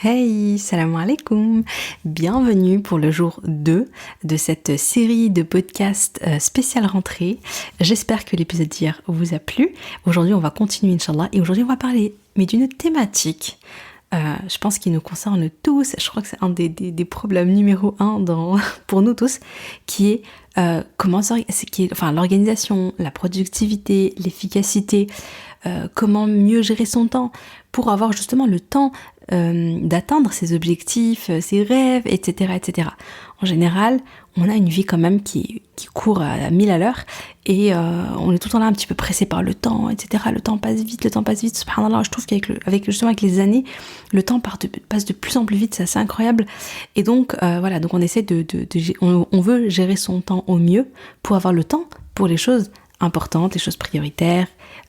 Hey, salam alaikum. Bienvenue pour le jour 2 de cette série de podcasts spécial rentrée. J'espère que l'épisode d'hier vous a plu. Aujourd'hui, on va continuer, Inch'Allah, et aujourd'hui, on va parler d'une thématique, je pense qu'il nous concerne tous. Je crois que c'est un des problèmes numéro 1 pour nous tous, qui est l'organisation, la productivité, l'efficacité, comment mieux gérer son temps pour avoir justement le temps d'atteindre ses objectifs, ses rêves, etc., etc. En général, on a une vie quand même qui court à 1000 à l'heure et on est tout le temps là un petit peu pressé par le temps, etc. Le temps passe vite, subhanallah. Je trouve qu'avec les années, le temps passe de plus en plus vite, c'est assez incroyable. Et donc, donc on essaie on veut gérer son temps au mieux pour avoir le temps pour les choses importantes, les choses prioritaires,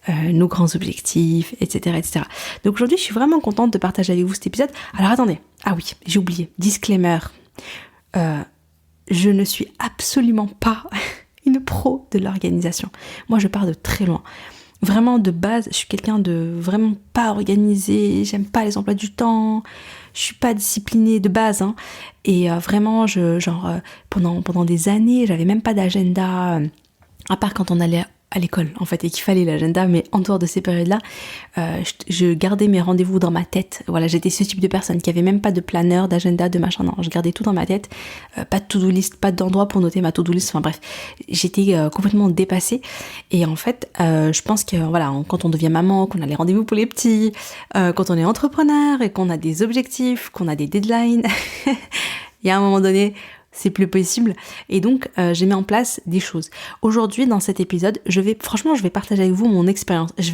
nos grands objectifs, etc., etc. Donc aujourd'hui, je suis vraiment contente de partager avec vous cet épisode. Alors attendez, ah oui, j'ai oublié, disclaimer, je ne suis absolument pas une pro de l'organisation. Moi, je pars de très loin. Vraiment, de base, je suis quelqu'un de vraiment pas organisé, j'aime pas les emplois du temps, je suis pas disciplinée de base, hein. Et vraiment, pendant des années, j'avais même pas d'agenda, à part quand on allait à l'école en fait et qu'il fallait l'agenda, mais en dehors de ces périodes-là, je gardais mes rendez-vous dans ma tête. Voilà, j'étais ce type de personne qui avait même pas de planeur, d'agenda, de machin. Non, je gardais tout dans ma tête, pas de to-do list, pas d'endroit pour noter ma to-do list. Enfin bref, j'étais complètement dépassée. Et en fait, je pense que voilà, quand on devient maman, qu'on a les rendez-vous pour les petits, quand on est entrepreneur et qu'on a des objectifs, qu'on a des deadlines, il y a un moment donné, c'est plus possible. Et donc, j'ai mis en place des choses. Aujourd'hui, dans cet épisode, je vais partager avec vous mon expérience. Je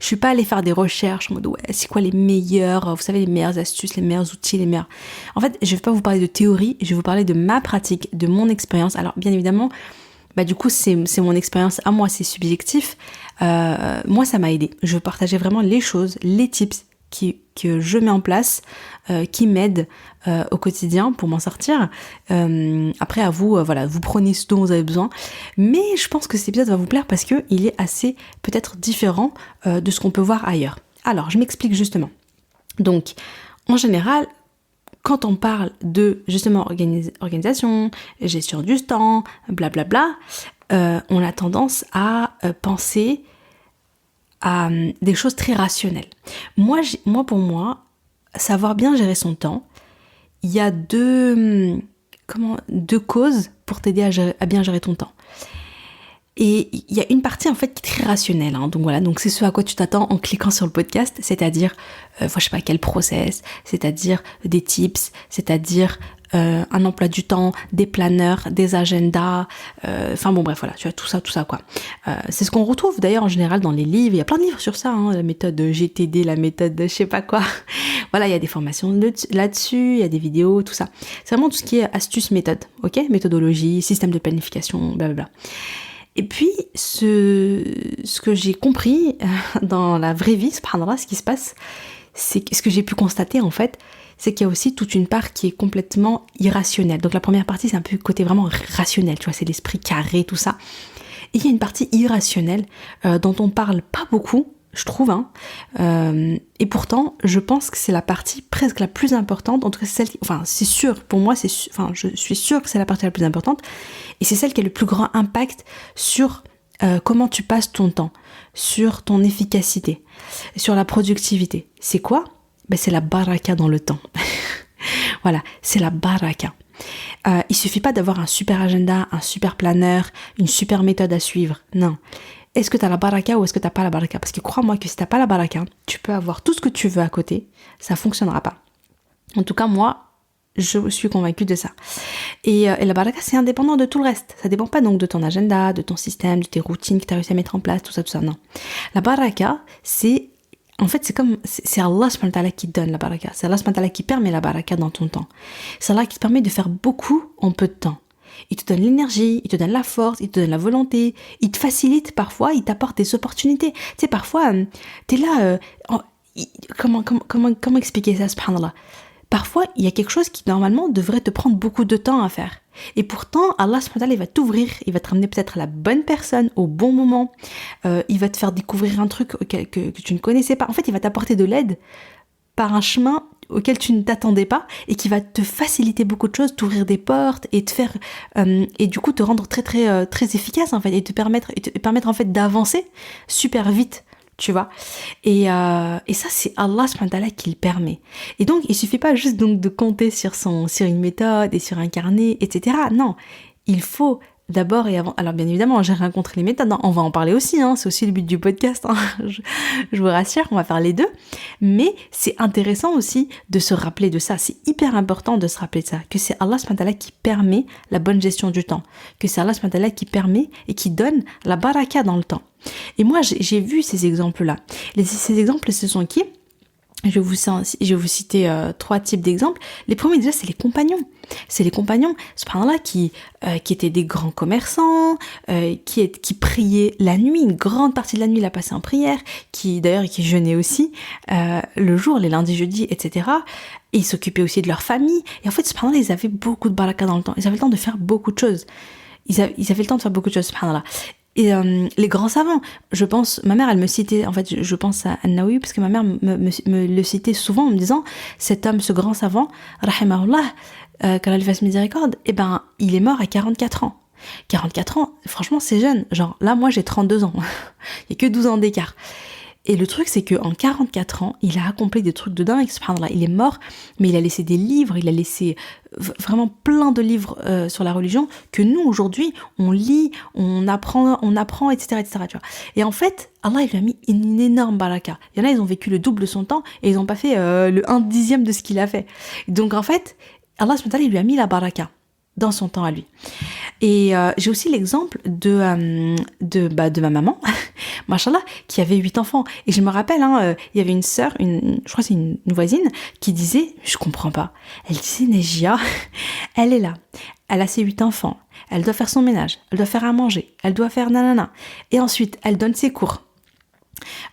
suis pas allée faire des recherches en mode, ouais, c'est quoi les meilleures, vous savez, les meilleures astuces, les meilleurs outils, En fait, je vais pas vous parler de théorie, je vais vous parler de ma pratique, de mon expérience. Alors, bien évidemment, du coup, c'est mon expérience à moi, c'est subjectif. Moi, ça m'a aidé. Je veux partager vraiment les choses, les tips que je mets en place, qui m'aident au quotidien pour m'en sortir. Après, à vous, vous prenez ce dont vous avez besoin. Mais je pense que cet épisode va vous plaire parce qu'il est assez peut-être différent de ce qu'on peut voir ailleurs. Alors, je m'explique justement. Donc, en général, quand on parle de justement organisation, gestion du temps, blablabla, on a tendance à penser à des choses très rationnelles. Moi, pour moi, savoir bien gérer son temps, il y a deux causes pour t'aider à bien gérer ton temps. Et il y a une partie en fait qui est très rationnelle, hein. Donc c'est ce à quoi tu t'attends en cliquant sur le podcast, c'est-à-dire, je sais pas quel process, c'est-à-dire des tips, c'est-à-dire un emploi du temps, des planeurs, des agendas, tu as tout ça quoi. C'est ce qu'on retrouve d'ailleurs en général dans les livres, il y a plein de livres sur ça, hein, la méthode GTD, la méthode de je sais pas quoi. Voilà, il y a des formations là-dessus, il y a des vidéos, tout ça. C'est vraiment tout ce qui est astuces, méthode, ok, méthodologie, système de planification, blablabla. Et puis, ce que j'ai compris dans la vraie vie, subhanallah, ce qui se passe, c'est ce que j'ai pu constater en fait, c'est qu'il y a aussi toute une part qui est complètement irrationnelle. Donc la première partie, c'est un peu le côté vraiment rationnel, tu vois, c'est l'esprit carré, tout ça. Et il y a une partie irrationnelle dont on parle pas beaucoup, je trouve, hein. Et pourtant, je pense que c'est la partie presque la plus importante, en tout cas c'est celle c'est sûr, pour moi, je suis sûre que c'est la partie la plus importante, et c'est celle qui a le plus grand impact sur comment tu passes ton temps, sur ton efficacité, sur la productivité. C'est quoi ? C'est la baraka dans le temps. Voilà, c'est la baraka. Il suffit pas d'avoir un super agenda, un super planeur, une super méthode à suivre. Non. Est-ce que tu as la baraka ou est-ce que tu n'as pas la baraka ? Parce que crois-moi que si tu n'as pas la baraka, tu peux avoir tout ce que tu veux à côté, ça ne fonctionnera pas. En tout cas, moi, je suis convaincue de ça. Et la baraka, c'est indépendant de tout le reste. Ça ne dépend pas donc de ton agenda, de ton système, de tes routines que tu as réussi à mettre en place, tout ça, non. La baraka, c'est Allah subhanahu wa ta'ala qui donne la baraka. C'est Allah subhanahu wa ta'ala qui permet la baraka dans ton temps. C'est Allah qui te permet de faire beaucoup en peu de temps. Il te donne l'énergie, il te donne la force, il te donne la volonté, il te facilite parfois, il t'apporte des opportunités. Tu sais, parfois, t'es là, comment expliquer ça, subhanallah ? Parfois, il y a quelque chose qui normalement devrait te prendre beaucoup de temps à faire. Et pourtant, Allah subhanahu wa ta'ala, il va t'ouvrir, il va te ramener peut-être à la bonne personne au bon moment, il va te faire découvrir un truc que tu ne connaissais pas. En fait, il va t'apporter de l'aide par un chemin auquel tu ne t'attendais pas et qui va te faciliter beaucoup de choses, t'ouvrir des portes et te faire et du coup te rendre très très très efficace en fait et te permettre en fait d'avancer super vite. Tu vois, et ça c'est Allah subhanahu wa ta'ala qui le permet. Et donc il suffit pas juste donc de compter sur une méthode et sur un carnet, etc. Non, il faut d'abord et avant. Alors bien évidemment, j'ai rien contre les méthodes, hein. On va en parler aussi, hein. C'est aussi le but du podcast, hein. Je vous rassure, on va faire les deux. Mais c'est intéressant aussi de se rappeler de ça. C'est hyper important de se rappeler de ça, que c'est Allah subhanahu wa ta'ala qui permet la bonne gestion du temps, que c'est Allah subhanahu wa ta'ala qui permet et qui donne la baraka dans le temps. Et moi, j'ai vu ces exemples-là. Ces exemples, ce sont qui ? Je vais vous citer 3 types d'exemples. Les premiers, déjà, c'est les compagnons. C'est les compagnons, subhanallah, qui étaient des grands commerçants, qui priaient la nuit, une grande partie de la nuit, la passaient en prière, qui jeûnaient aussi, le jour, les lundis, jeudis, etc. Et ils s'occupaient aussi de leur famille. Et en fait, subhanallah, ils avaient beaucoup de baraka dans le temps. Ils avaient le temps de faire beaucoup de choses. Ils avaient le temps de faire beaucoup de choses, subhanallah. Et les grands savants, je pense, ma mère elle me citait, en fait je pense à An-Nawawi parce que ma mère me le citait souvent en me disant, cet homme, ce grand savant, rahimahullah, qu'Allah lui fasse miséricorde, il est mort à 44 ans. 44 ans, franchement c'est jeune, genre là moi j'ai 32 ans, il y a que 12 ans d'écart. Et le truc, c'est qu'en 44 ans, il a accompli des trucs de dingue, subhanallah. Il est mort, mais il a laissé des livres, il a laissé vraiment plein de livres sur la religion que nous, aujourd'hui, on lit, on apprend, etc., etc., tu vois. Et en fait, Allah, il lui a mis une énorme baraka. Il y en a, ils ont vécu le double de son temps et ils n'ont pas fait le 1/10 de ce qu'il a fait. Donc, en fait, Allah, il lui a mis la baraka dans son temps à lui. Et j'ai aussi l'exemple de ma maman, machallah, qui avait 8 enfants. Et je me rappelle, il y avait une sœur, je crois que c'est une voisine, qui disait, je comprends pas, elle disait, Nejia, elle est là, elle a ses 8 enfants, elle doit faire son ménage, elle doit faire à manger, elle doit faire nanana. Et ensuite, elle donne ses cours.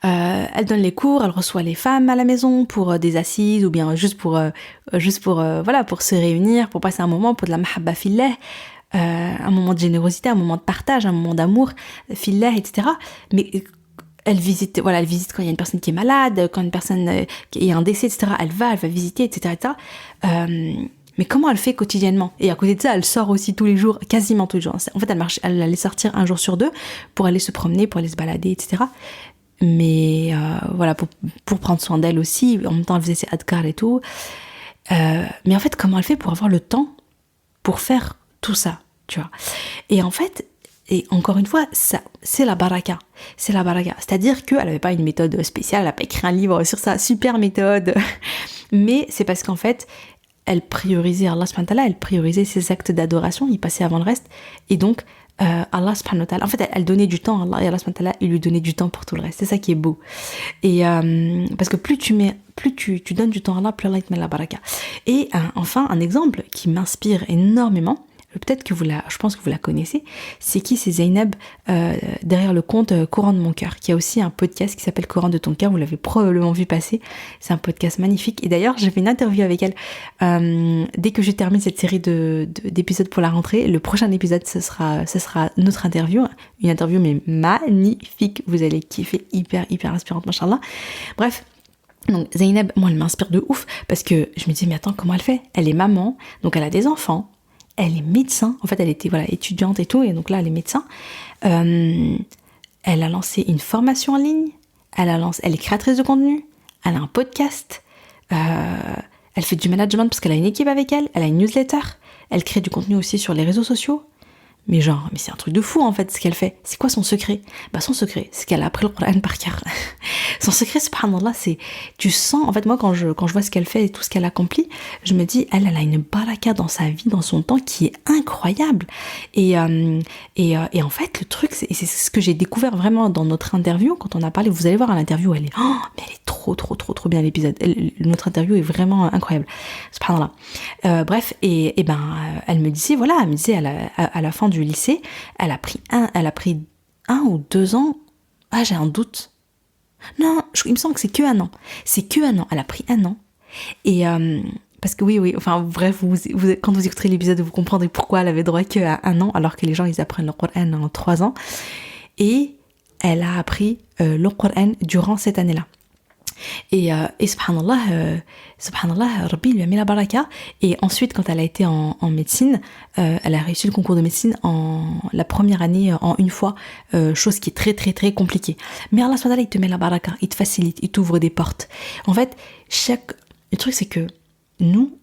Elle donne les cours, elle reçoit les femmes à la maison pour des assises ou bien juste pour se réunir, pour passer un moment, pour de la mahabba fillah, un moment de générosité, un moment de partage, un moment d'amour fillah, etc. Mais elle visite quand il y a une personne qui est malade, quand une personne qui est un décès, etc. Elle va visiter, etc. Mais comment elle fait quotidiennement ? Et à côté de ça, elle sort aussi tous les jours, quasiment tous les jours. En fait, elle allait sortir un jour sur 2 pour aller se promener, pour aller se balader, etc. Mais pour prendre soin d'elle aussi, en même temps elle faisait ses adkar et tout, mais en fait comment elle fait pour avoir le temps pour faire tout ça, tu vois. Et en fait, et encore une fois, ça c'est la baraka, c'est-à-dire qu'elle n'avait pas une méthode spéciale, elle n'a pas écrit un livre sur sa super méthode, mais c'est parce qu'en fait elle priorisait Allah subhanahu wa ta'ala, elle priorisait ses actes d'adoration, il passait avant le reste, et donc Allah subhanahu wa ta'ala, en fait elle donnait du temps à Allah et Allah subhanahu wa ta'ala il lui donnait du temps pour tout le reste. C'est ça qui est beau. Et parce que plus tu donnes du temps à Allah, plus Allah te met la baraka. Et enfin un exemple qui m'inspire énormément, peut-être que je pense que vous la connaissez, c'est Zainab derrière le compte Coran de mon cœur, qui a aussi un podcast qui s'appelle Coran de ton cœur, vous l'avez probablement vu passer, c'est un podcast magnifique, et d'ailleurs j'ai fait une interview avec elle dès que je termine cette série d'épisodes pour la rentrée. Le prochain épisode ce sera notre interview, une interview mais magnifique, vous allez kiffer, hyper inspirante, machallah. Bref, donc Zainab, moi elle m'inspire de ouf, parce que je me disais mais attends, comment elle fait ? Elle est maman, donc elle a des enfants, elle est médecin, en fait elle était étudiante et tout, et donc là elle est médecin. Elle a lancé une formation en ligne, elle est créatrice de contenu, elle a un podcast, elle fait du management parce qu'elle a une équipe avec elle a une newsletter, elle crée du contenu aussi sur les réseaux sociaux. Mais c'est un truc de fou en fait ce qu'elle fait. C'est quoi son secret ? Son secret, c'est qu'elle a appris le Coran par cœur. Son secret, subhanallah, c'est, tu sens, en fait moi quand je vois ce qu'elle fait et tout ce qu'elle accomplit, je me dis, elle a une baraka dans sa vie, dans son temps qui est incroyable. Et en fait le truc, c'est ce que j'ai découvert vraiment dans notre interview, quand on a parlé, vous allez voir à l'interview, mais elle est trop bien l'épisode. Notre interview est vraiment incroyable. Subhanallah. Bref, elle me disait à la fin du lycée, elle a pris 1 ou 2 ans. Ah, j'ai un doute. Non, il me semble que c'est que 1 an. C'est que 1 an. Elle a pris 1 an. Et parce que oui. Enfin bref, quand vous écouterez l'épisode, vous comprendrez pourquoi elle avait droit qu'à 1 an, alors que les gens ils apprennent le Coran en 3 ans. Et elle a appris le Coran durant cette année-là. Et subhanallah, Rabbi lui a mis la baraka. Et ensuite, quand elle a été en médecine, elle a réussi le concours de médecine la première année en une fois, chose qui est très très très compliquée. Mais Allah subhanahu wa ta'ala, il te met la baraka, il te facilite, il t'ouvre des portes. En fait, le truc c'est que nous,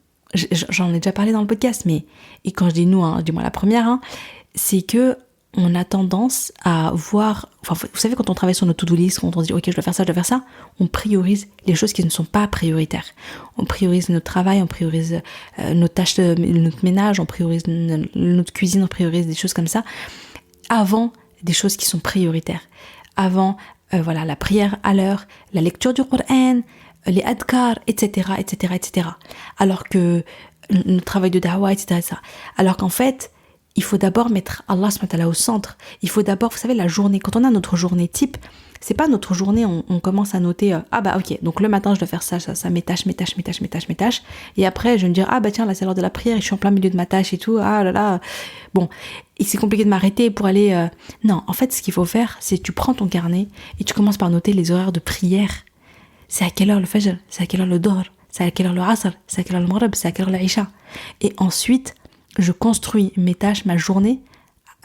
j'en ai déjà parlé dans le podcast, mais et quand je dis nous, je dis moi la première, c'est que on a tendance à voir, enfin, vous savez, quand on travaille sur notre to-do list, quand on dit ok, je dois faire ça, on priorise les choses qui ne sont pas prioritaires. On priorise notre travail, on priorise nos tâches, notre ménage, on priorise notre cuisine, on priorise des choses comme ça avant des choses qui sont prioritaires. Avant, voilà, la prière à l'heure, la lecture du Coran, les adkar, etc., etc., etc. Alors que le travail de da'wah, etc., etc. Alors qu'en fait, il faut d'abord mettre Allah subhanahu wa ta'ala au centre. Il faut d'abord, vous savez, la journée. Quand on a notre journée type, c'est pas notre journée, on commence à noter, ok, donc le matin je dois faire ça, mes tâches. Et après je vais me dire, tiens, là c'est l'heure de la prière, et je suis en plein milieu de ma tâche et tout, Bon, et c'est compliqué de m'arrêter pour aller... Non, en fait, ce qu'il faut faire, c'est que tu prends ton carnet et tu commences par noter les horaires de prière. C'est à quelle heure le fajr, c'est à quelle heure le dohr, c'est à quelle heure le asr, c'est à quelle heure le maghrib, c'est à quelle heure l'isha. Et ensuite, je construis mes tâches, ma journée,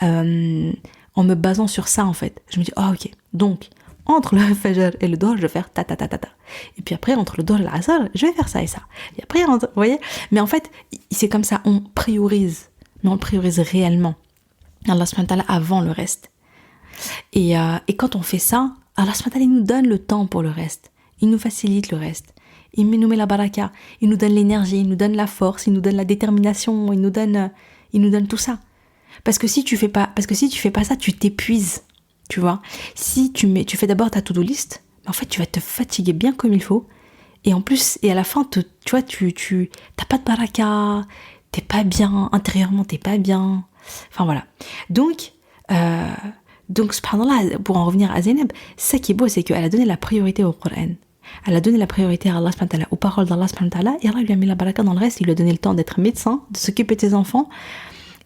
en me basant sur ça, en fait. Je me dis, ok, donc, entre le fajr et le dohr, je vais faire ta. Et puis après, entre le dohr et l'asr, je vais faire ça et ça. Et après, vous voyez. Mais en fait, c'est comme ça, on priorise. Mais on le priorise réellement. Allah subhanahu wa ta'ala avant le reste. Et quand on fait ça, Allah subhanahu wa ta'ala, il nous donne le temps pour le reste. Il nous facilite le reste. Il nous met la baraka, il nous donne l'énergie, il nous donne la force, il nous donne la détermination, il nous donne tout ça. Parce que si tu fais pas ça, tu t'épuises, tu vois. Si tu fais d'abord ta to-do list, en fait, tu vas te fatiguer bien comme il faut. Et en plus, et à la fin, tu vois, tu t'as pas de baraka, t'es pas bien, intérieurement, t'es pas bien. Enfin, voilà. Donc, subhanallah, pour en revenir à Zainab, ça qui est beau, c'est qu'elle a donné la priorité au Coran. Elle a donné la priorité à Allah subhanahu wa ta'ala, aux paroles d'Allah subhanahu wa ta'ala, et Allah lui a mis la baraka dans le reste. Il lui a donné le temps d'être médecin, de s'occuper de ses enfants,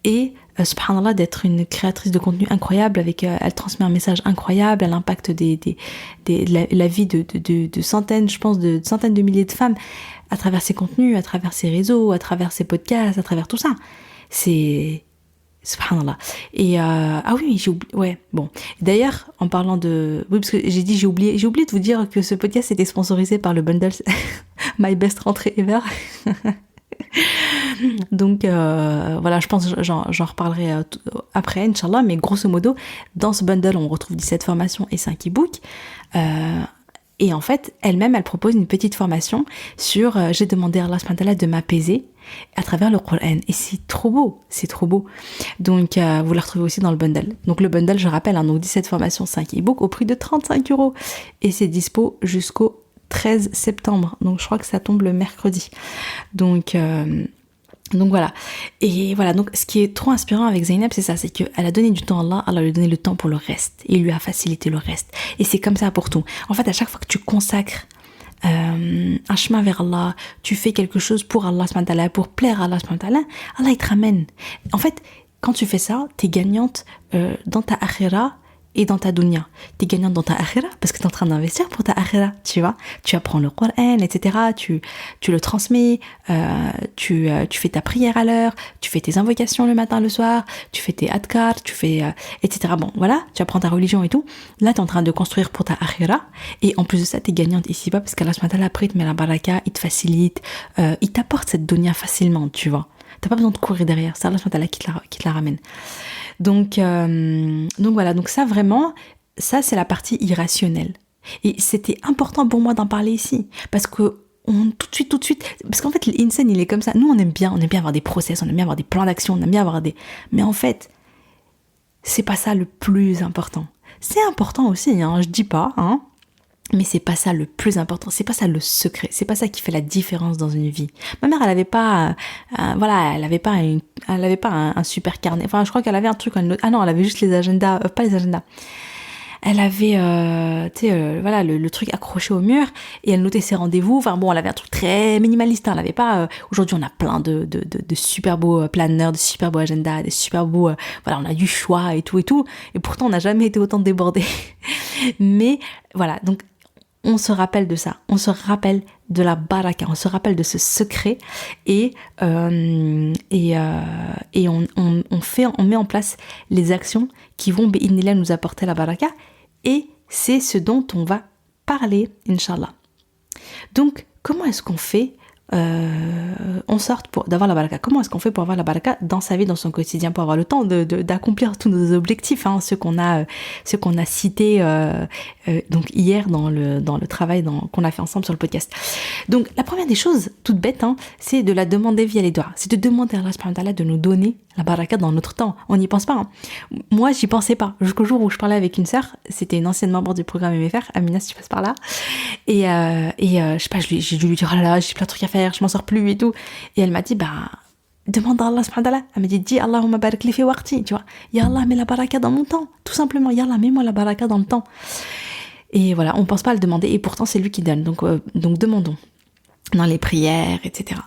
subhanallah, d'être une créatrice de contenu incroyable. Elle transmet un message incroyable, elle impacte la vie de centaines, je pense, de centaines de milliers de femmes à travers ses contenus, à travers ses réseaux, à travers ses podcasts, à travers tout ça. C'est... Subhanallah. Et oui, j'ai oublié. Ouais, bon. D'ailleurs, en parlant de... Oui, parce que j'ai oublié de vous dire que ce podcast était sponsorisé par le bundle My Best Rentrée Ever. Donc, voilà, je pense que j'en reparlerai après, Inch'Allah. Mais grosso modo, dans ce bundle, on retrouve 17 formations et 5 e-books. Et en fait, elle propose une petite formation sur j'ai demandé à Allah subhanahu wa ta'ala de m'apaiser à travers le Coran. Et c'est trop beau. Donc, vous la retrouvez aussi dans le bundle. Donc, le bundle, je rappelle, donc 17 formations, 5 e-books au prix de 35 €. Et c'est dispo jusqu'au 13 septembre. Donc, je crois que ça tombe le mercredi. Donc voilà. Et voilà, donc ce qui est trop inspirant avec Zainab, c'est ça, c'est qu'elle a donné du temps à Allah, Allah lui a donné le temps pour le reste. Et il lui a facilité le reste. Et c'est comme ça pour tout. En fait, à chaque fois que tu consacres un chemin vers Allah, tu fais quelque chose pour Allah subhanahu wa ta'ala, pour plaire à Allah subhanahu wa ta'ala, Allah il te ramène. En fait, quand tu fais ça, t'es gagnante dans ta akhira et dans ta dunya. T'es gagnante dans ta akhira parce que t'es en train d'investir pour ta akhira, tu vois. Tu apprends le Coran, etc. Tu le transmets, tu fais ta prière à l'heure, tu fais tes invocations le matin, le soir, tu fais tes adkar, tu fais, etc. Bon, voilà, tu apprends ta religion et tout. Là, t'es en train de construire pour ta akhira. Et en plus de ça, t'es gagnante ici-bas parce qu'Allah subhanahu wa ta'ala, après, il te met la baraka, il te facilite, il t'apporte cette dunya facilement, tu vois. T'as pas besoin de courir derrière, c'est Allah subhanahu wa ta'ala qui te la ramène. Donc voilà, donc ça vraiment, ça c'est la partie irrationnelle. Et c'était important pour moi d'en parler ici, parce que tout de suite, parce qu'en fait l'insan il est comme ça. Nous on aime bien avoir des process, on aime bien avoir des plans d'action, on aime bien avoir mais en fait, c'est pas ça le plus important. C'est important aussi, je dis pas, mais c'est pas ça le plus important, c'est pas ça le secret, c'est pas ça qui fait la différence dans une vie. Ma mère, elle avait pas, elle avait pas un super carnet. Enfin, je crois qu'elle avait un truc, elle avait juste les agendas, pas les agendas. Elle avait, le truc accroché au mur et elle notait ses rendez-vous. Enfin bon, elle avait un truc très minimaliste. Elle avait pas. Aujourd'hui, on a plein de super beaux planeurs, de super beaux agendas, des super beaux. On a du choix et tout. Et pourtant, on n'a jamais été autant débordés. Mais voilà, donc. on se rappelle de ça, on se rappelle de la baraka, on se rappelle de ce secret et on met en place les actions qui vont nous apporter la baraka, et c'est ce dont on va parler, Inch'Allah. Donc, comment est-ce qu'on fait d'avoir la baraka? Comment est-ce qu'on fait pour avoir la baraka dans sa vie, dans son quotidien, pour avoir le temps d'accomplir tous nos objectifs, hein, ceux qu'on a cités donc hier dans le travail qu'on a fait ensemble sur le podcast. Donc la première des choses, toute bête, hein, c'est de la demander via les doigts. C'est de demander à Allah subhanahu wa ta'ala de nous donner la baraka dans notre temps. On n'y pense pas. Hein. Moi, j'y pensais pas. Jusqu'au jour où je parlais avec une sœur, c'était une ancienne membre du programme MFR, Amina, si tu passes par là. Et je sais pas, j'ai dû lui dire, oh là là, j'ai plein de trucs à faire, je m'en sors plus et tout. Et elle m'a dit, demande à Allah subhanahu wa ta'ala. Elle m'a dit, dis Allahumma barik li fi waqti, tu vois. Ya Allah, mets la baraka dans mon temps. Tout simplement, Ya Allah, mets-moi la baraka dans le temps. Et voilà, on pense pas à le demander, et pourtant c'est lui qui donne. Donc demandons dans les prières, etc.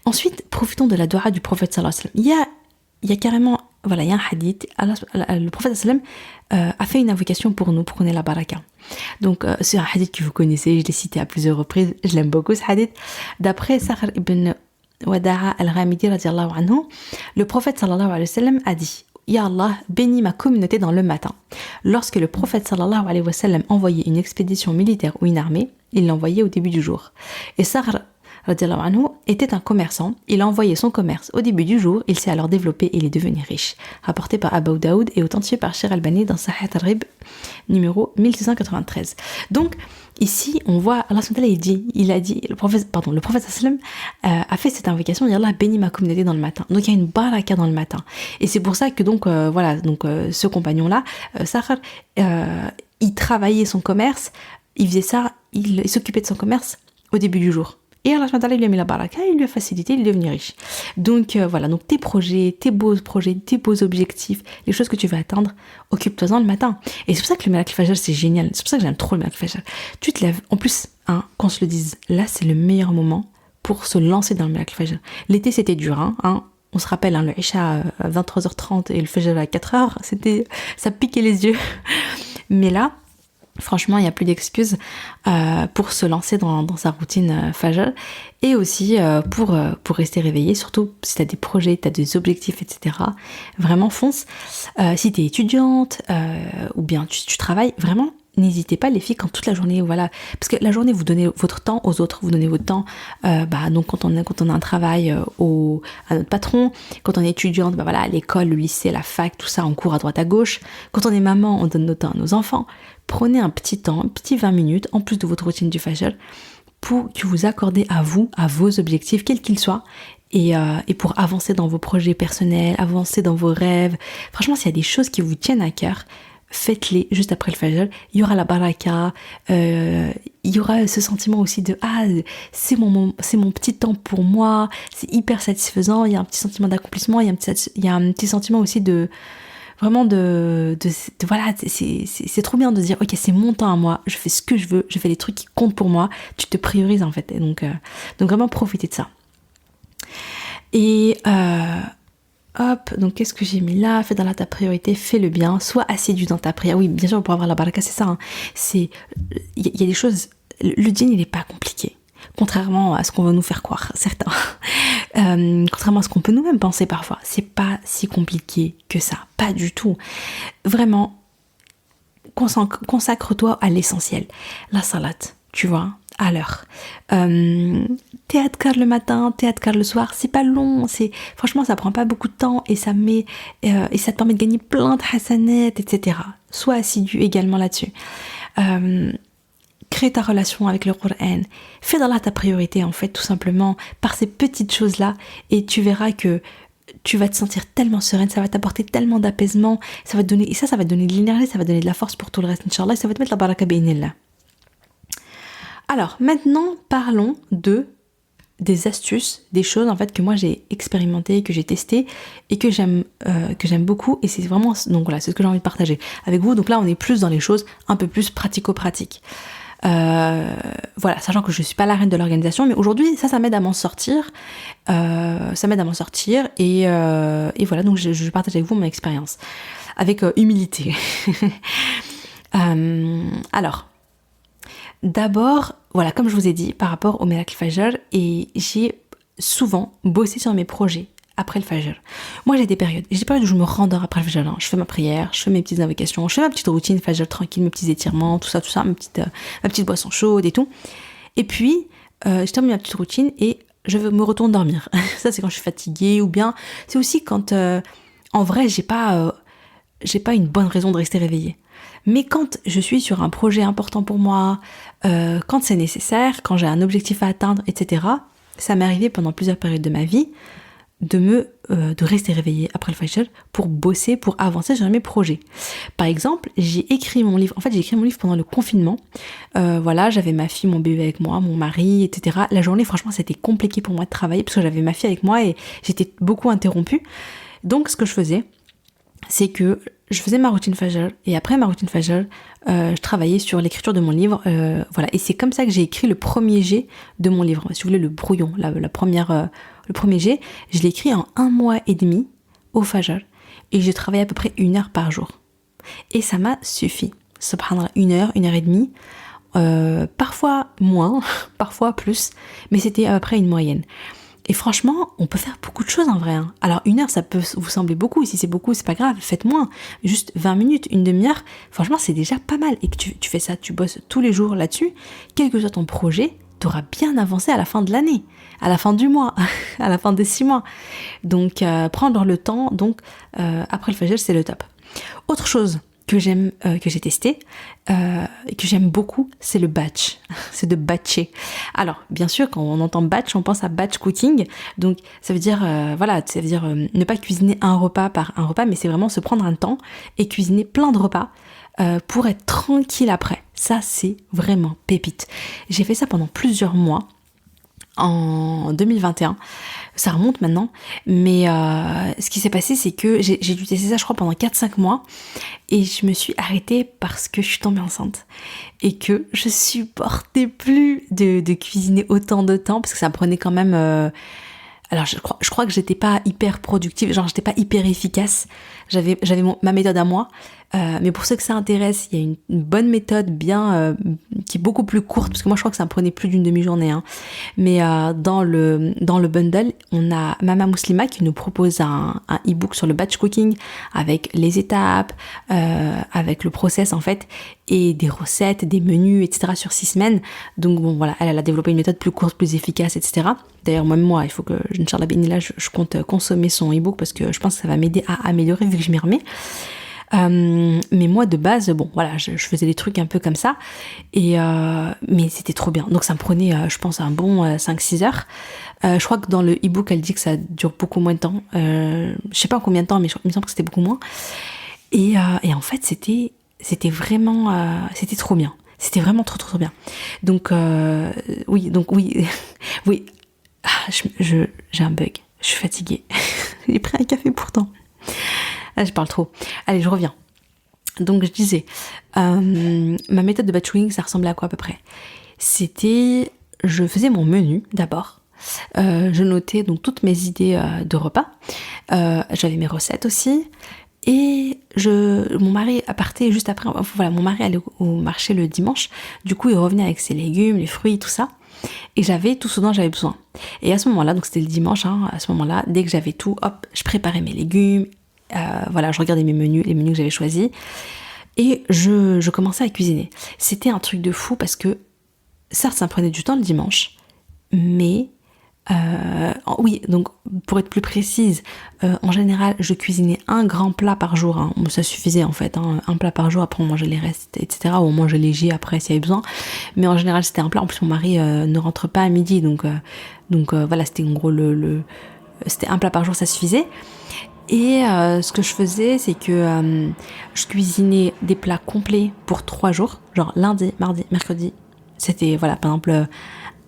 Ensuite, profitons de la dua du prophète sallallahu alayhi wa sallam. Il y a carrément, voilà, il y a un hadith, le prophète sallallahu alayhi wa sallam a fait une invocation pour nous, pour qu'on ait la baraka. Donc c'est un hadith que vous connaissez, je l'ai cité à plusieurs reprises, je l'aime beaucoup ce hadith. D'après Sakhr ibn Wada'a al-Ghamidi radiallahu anhu, le prophète sallallahu alayhi wa sallam a dit: Ya Allah, bénis ma communauté dans le matin. Lorsque le prophète sallallahu alayhi wa sallam envoyait une expédition militaire ou une armée, il l'envoyait au début du jour. Et Sakhr radiallahu anhu était un commerçant, il a envoyé son commerce au début du jour, il s'est alors développé et il est devenu riche. Rapporté par Abu Daoud et authentifié par Sheikh Albani dans Sahih al-Rib numéro 1693. Donc ici on voit Allah le prophète sallam a fait cette invocation: Ya Allah, bénis ma communauté dans le matin. Donc il y a une baraka dans le matin, et c'est pour ça que ce compagnon là, Sakhr, il travaillait son commerce, il faisait ça, il s'occupait de son commerce au début du jour. Et Allah lui a mis la baraka, il lui a facilité, il est devenu riche. Donc voilà, donc tes beaux objectifs, les choses que tu veux atteindre, occupe-toi-en le matin. Et c'est pour ça que le Miracle Fajr, c'est génial. C'est pour ça que j'aime trop le Miracle Fajr. Tu te lèves, en plus, hein, qu'on se le dise, là c'est le meilleur moment pour se lancer dans le Miracle Fajr. L'été c'était dur, hein. On se rappelle, hein, le Isha à 23h30 et le Fajr à 4h, ça piquait les yeux. Mais là, franchement, il n'y a plus d'excuses pour se lancer dans sa routine Fajr, et aussi pour rester réveillé, surtout si tu as des projets, tu as des objectifs, etc. Vraiment fonce. Si tu es étudiante ou bien tu travailles, vraiment, n'hésitez pas les filles, quand toute la journée, voilà, parce que la journée vous donnez votre temps aux autres, vous donnez votre temps, donc quand on a un travail à notre patron, quand on est étudiante, voilà, à l'école, le lycée, la fac, tout ça, on court à droite à gauche. Quand on est maman, on donne notre temps à nos enfants. Prenez un petit temps, un petit 20 minutes, en plus de votre routine du Fajr, pour que vous accordez à vous, à vos objectifs, quels qu'ils soient, et pour avancer dans vos projets personnels, avancer dans vos rêves. Franchement, s'il y a des choses qui vous tiennent à cœur, faites-les juste après le Fajr. Il y aura la baraka, il y aura ce sentiment aussi de c'est mon petit temps pour moi, c'est hyper satisfaisant, il y a un petit sentiment d'accomplissement, il y a un petit sentiment aussi de vraiment voilà, c'est trop bien de dire ok, c'est mon temps à moi, je fais ce que je veux, je fais les trucs qui comptent pour moi, tu te priorises en fait, et donc vraiment profitez de ça. Et donc qu'est-ce que j'ai mis là? Fais dans ta priorité, fais le bien, sois assidu dans ta prière. Oui, bien sûr, pour avoir la baraka, c'est ça, hein. Il y a des choses, le djinn, il est pas compliqué, contrairement à ce qu'on va nous faire croire, certains. Contrairement à ce qu'on peut nous-mêmes penser parfois, c'est pas si compliqué que ça, pas du tout. Vraiment, consacre-toi à l'essentiel, la salat, tu vois, à l'heure. T'es adkar le matin, t'es adkar le soir, c'est pas long, franchement ça prend pas beaucoup de temps, et ça te permet de gagner plein de hasanat, etc. Sois assidu également là-dessus. Crée ta relation avec le Coran, fais dans ta priorité en fait, tout simplement par ces petites choses là, et tu verras que tu vas te sentir tellement sereine, ça va t'apporter tellement d'apaisement, ça va te donner de l'énergie, ça va donner de la force pour tout le reste, Inch'Allah, et ça va te mettre la baraka bi'inillah. Alors maintenant parlons des astuces, des choses en fait que moi j'ai expérimenté, que j'ai testé et que j'aime beaucoup, et c'est vraiment, donc voilà, c'est ce que j'ai envie de partager avec vous. Donc là on est plus dans les choses un peu plus pratico-pratiques. Voilà, sachant que je suis pas la reine de l'organisation, mais aujourd'hui ça m'aide à m'en sortir, et voilà, donc je partage avec vous mon expérience avec humilité. Alors D'abord, voilà, comme je vous ai dit, par rapport au Miracle Fajr, et j'ai souvent bossé sur mes projets après le Fajr. Moi, j'ai des périodes où je me rendors après le Fajr. Je fais ma prière, je fais mes petites invocations, je fais ma petite routine Fajr tranquille, mes petits étirements, tout ça, ma petite boisson chaude et tout. Et puis, je termine ma petite routine et je me retourne dormir. Ça, c'est quand je suis fatiguée, ou bien c'est aussi quand, en vrai, j'ai pas une bonne raison de rester réveillée. Mais quand je suis sur un projet important pour moi, quand c'est nécessaire, quand j'ai un objectif à atteindre, etc., ça m'est arrivé pendant plusieurs périodes de ma vie de rester réveillée après le Fajr pour bosser, pour avancer sur mes projets. Par exemple, j'ai écrit mon livre pendant le confinement. Voilà, j'avais ma fille, mon bébé avec moi, mon mari, etc. La journée, franchement, c'était compliqué pour moi de travailler parce que j'avais ma fille avec moi et j'étais beaucoup interrompue. Donc, ce que je faisais, c'est que je faisais ma routine Fajr et après ma routine Fajr, je travaillais sur l'écriture de mon livre, voilà. Et c'est comme ça que j'ai écrit le premier jet de mon livre. Si vous voulez, le brouillon, le premier jet, je l'ai écrit en 1 mois et demi au Fajr et j'ai travaillé à peu près 1 heure par jour. Et ça m'a suffi. Subhanallah, 1 heure, 1 heure et demie, parfois moins, parfois plus, mais c'était à peu près une moyenne. Et franchement, on peut faire beaucoup de choses en vrai. Alors 1 heure, ça peut vous sembler beaucoup. Si c'est beaucoup, c'est pas grave, faites moins. Juste 20 minutes, une demi-heure, franchement, c'est déjà pas mal. Et que tu fais ça, tu bosses tous les jours là-dessus, quel que soit ton projet, t'auras bien avancé à la fin de l'année, à la fin du mois, à la fin des 6 mois. Donc, prendre le temps, après le Fajr, c'est le top. Autre chose que j'aime, que j'ai testé, et que j'aime beaucoup, c'est le batch. C'est de batcher. Alors, bien sûr, quand on entend batch, on pense à batch cooking. Donc, ça veut dire, ne pas cuisiner un repas par un repas, mais c'est vraiment se prendre un temps et cuisiner plein de repas pour être tranquille après. Ça, c'est vraiment pépite. J'ai fait ça pendant plusieurs mois. En 2021, ça remonte maintenant, mais ce qui s'est passé, c'est que j'ai dû tester ça, je crois, pendant 4-5 mois, et je me suis arrêtée parce que je suis tombée enceinte, et que je supportais plus de cuisiner autant de temps, parce que ça me prenait quand même... Alors je crois que j'étais pas hyper productive, genre j'étais pas hyper efficace, j'avais ma méthode à moi, mais pour ceux que ça intéresse, il y a une bonne méthode bien qui est beaucoup plus courte, parce que moi je crois que ça me prenait plus d'une demi-journée, mais dans le bundle, on a Mama Muslima qui nous propose un e-book sur le batch cooking avec les étapes, avec le process en fait, et des recettes, des menus, etc. sur 6 semaines. Donc bon voilà, elle a développé une méthode plus courte, plus efficace, etc. D'ailleurs même moi, il faut que Inch'Allah Bénillah, je compte consommer son e-book parce que je pense que ça va m'aider à améliorer vu que je m'y remets. Mais moi de base, bon voilà, je faisais des trucs un peu comme ça, et mais c'était trop bien. Donc ça me prenait, je pense, un bon 5-6 heures. Je crois que dans le e-book, elle dit que ça dure beaucoup moins de temps. Je sais pas combien de temps, mais il me semble que c'était beaucoup moins. Et en fait, c'était vraiment, c'était trop bien. C'était vraiment trop bien. Donc oui, oui. J'ai un bug. Je suis fatiguée. J'ai pris un café pourtant. Là, je parle trop. Allez, je reviens. Donc, je disais, ma méthode de batching, ça ressemblait à quoi à peu près ? C'était, je faisais mon menu d'abord. Je notais donc toutes mes idées de repas. J'avais mes recettes aussi. Et mon mari partait juste après. Voilà, mon mari allait au marché le dimanche. Du coup, il revenait avec ses légumes, les fruits, tout ça. Et j'avais tout ce dont j'avais besoin. Et à ce moment-là, donc c'était le dimanche, à ce moment-là, dès que j'avais tout, hop, je préparais mes légumes. Voilà, je regardais les menus que j'avais choisis. Et je commençais à cuisiner. C'était un truc de fou parce que, certes, ça me prenait du temps le dimanche, mais... oui, donc pour être plus précise, en général, je cuisinais un grand plat par jour. Ça suffisait en fait, un plat par jour. Après, on mangeait les restes, etc. Ou on mangeait léger après s'il y avait besoin. Mais en général, c'était un plat. En plus, mon mari ne rentre pas à midi, donc voilà, c'était en gros c'était un plat par jour, ça suffisait. Et ce que je faisais, c'est que je cuisinais des plats complets pour 3 jours, genre lundi, mardi, mercredi. C'était, voilà, par exemple,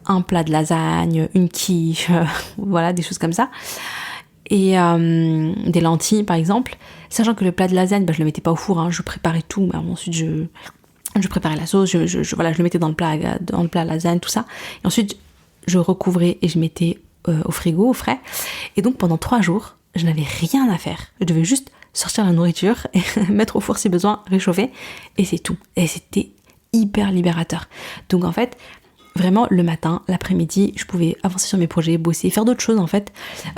un plat de lasagne, une quiche, voilà, des choses comme ça. Et des lentilles, par exemple. Sachant que le plat de lasagne, je le mettais pas au four, je préparais tout. Ensuite, je préparais la sauce, je le mettais dans le plat lasagne, tout ça. Et ensuite, je recouvrais et je mettais au frigo, au frais. Et donc, pendant 3 jours, je n'avais rien à faire. Je devais juste sortir la nourriture et mettre au four si besoin, réchauffer. Et c'est tout. Et c'était hyper libérateur. Donc en fait, vraiment le matin, l'après-midi, je pouvais avancer sur mes projets, bosser, faire d'autres choses en fait.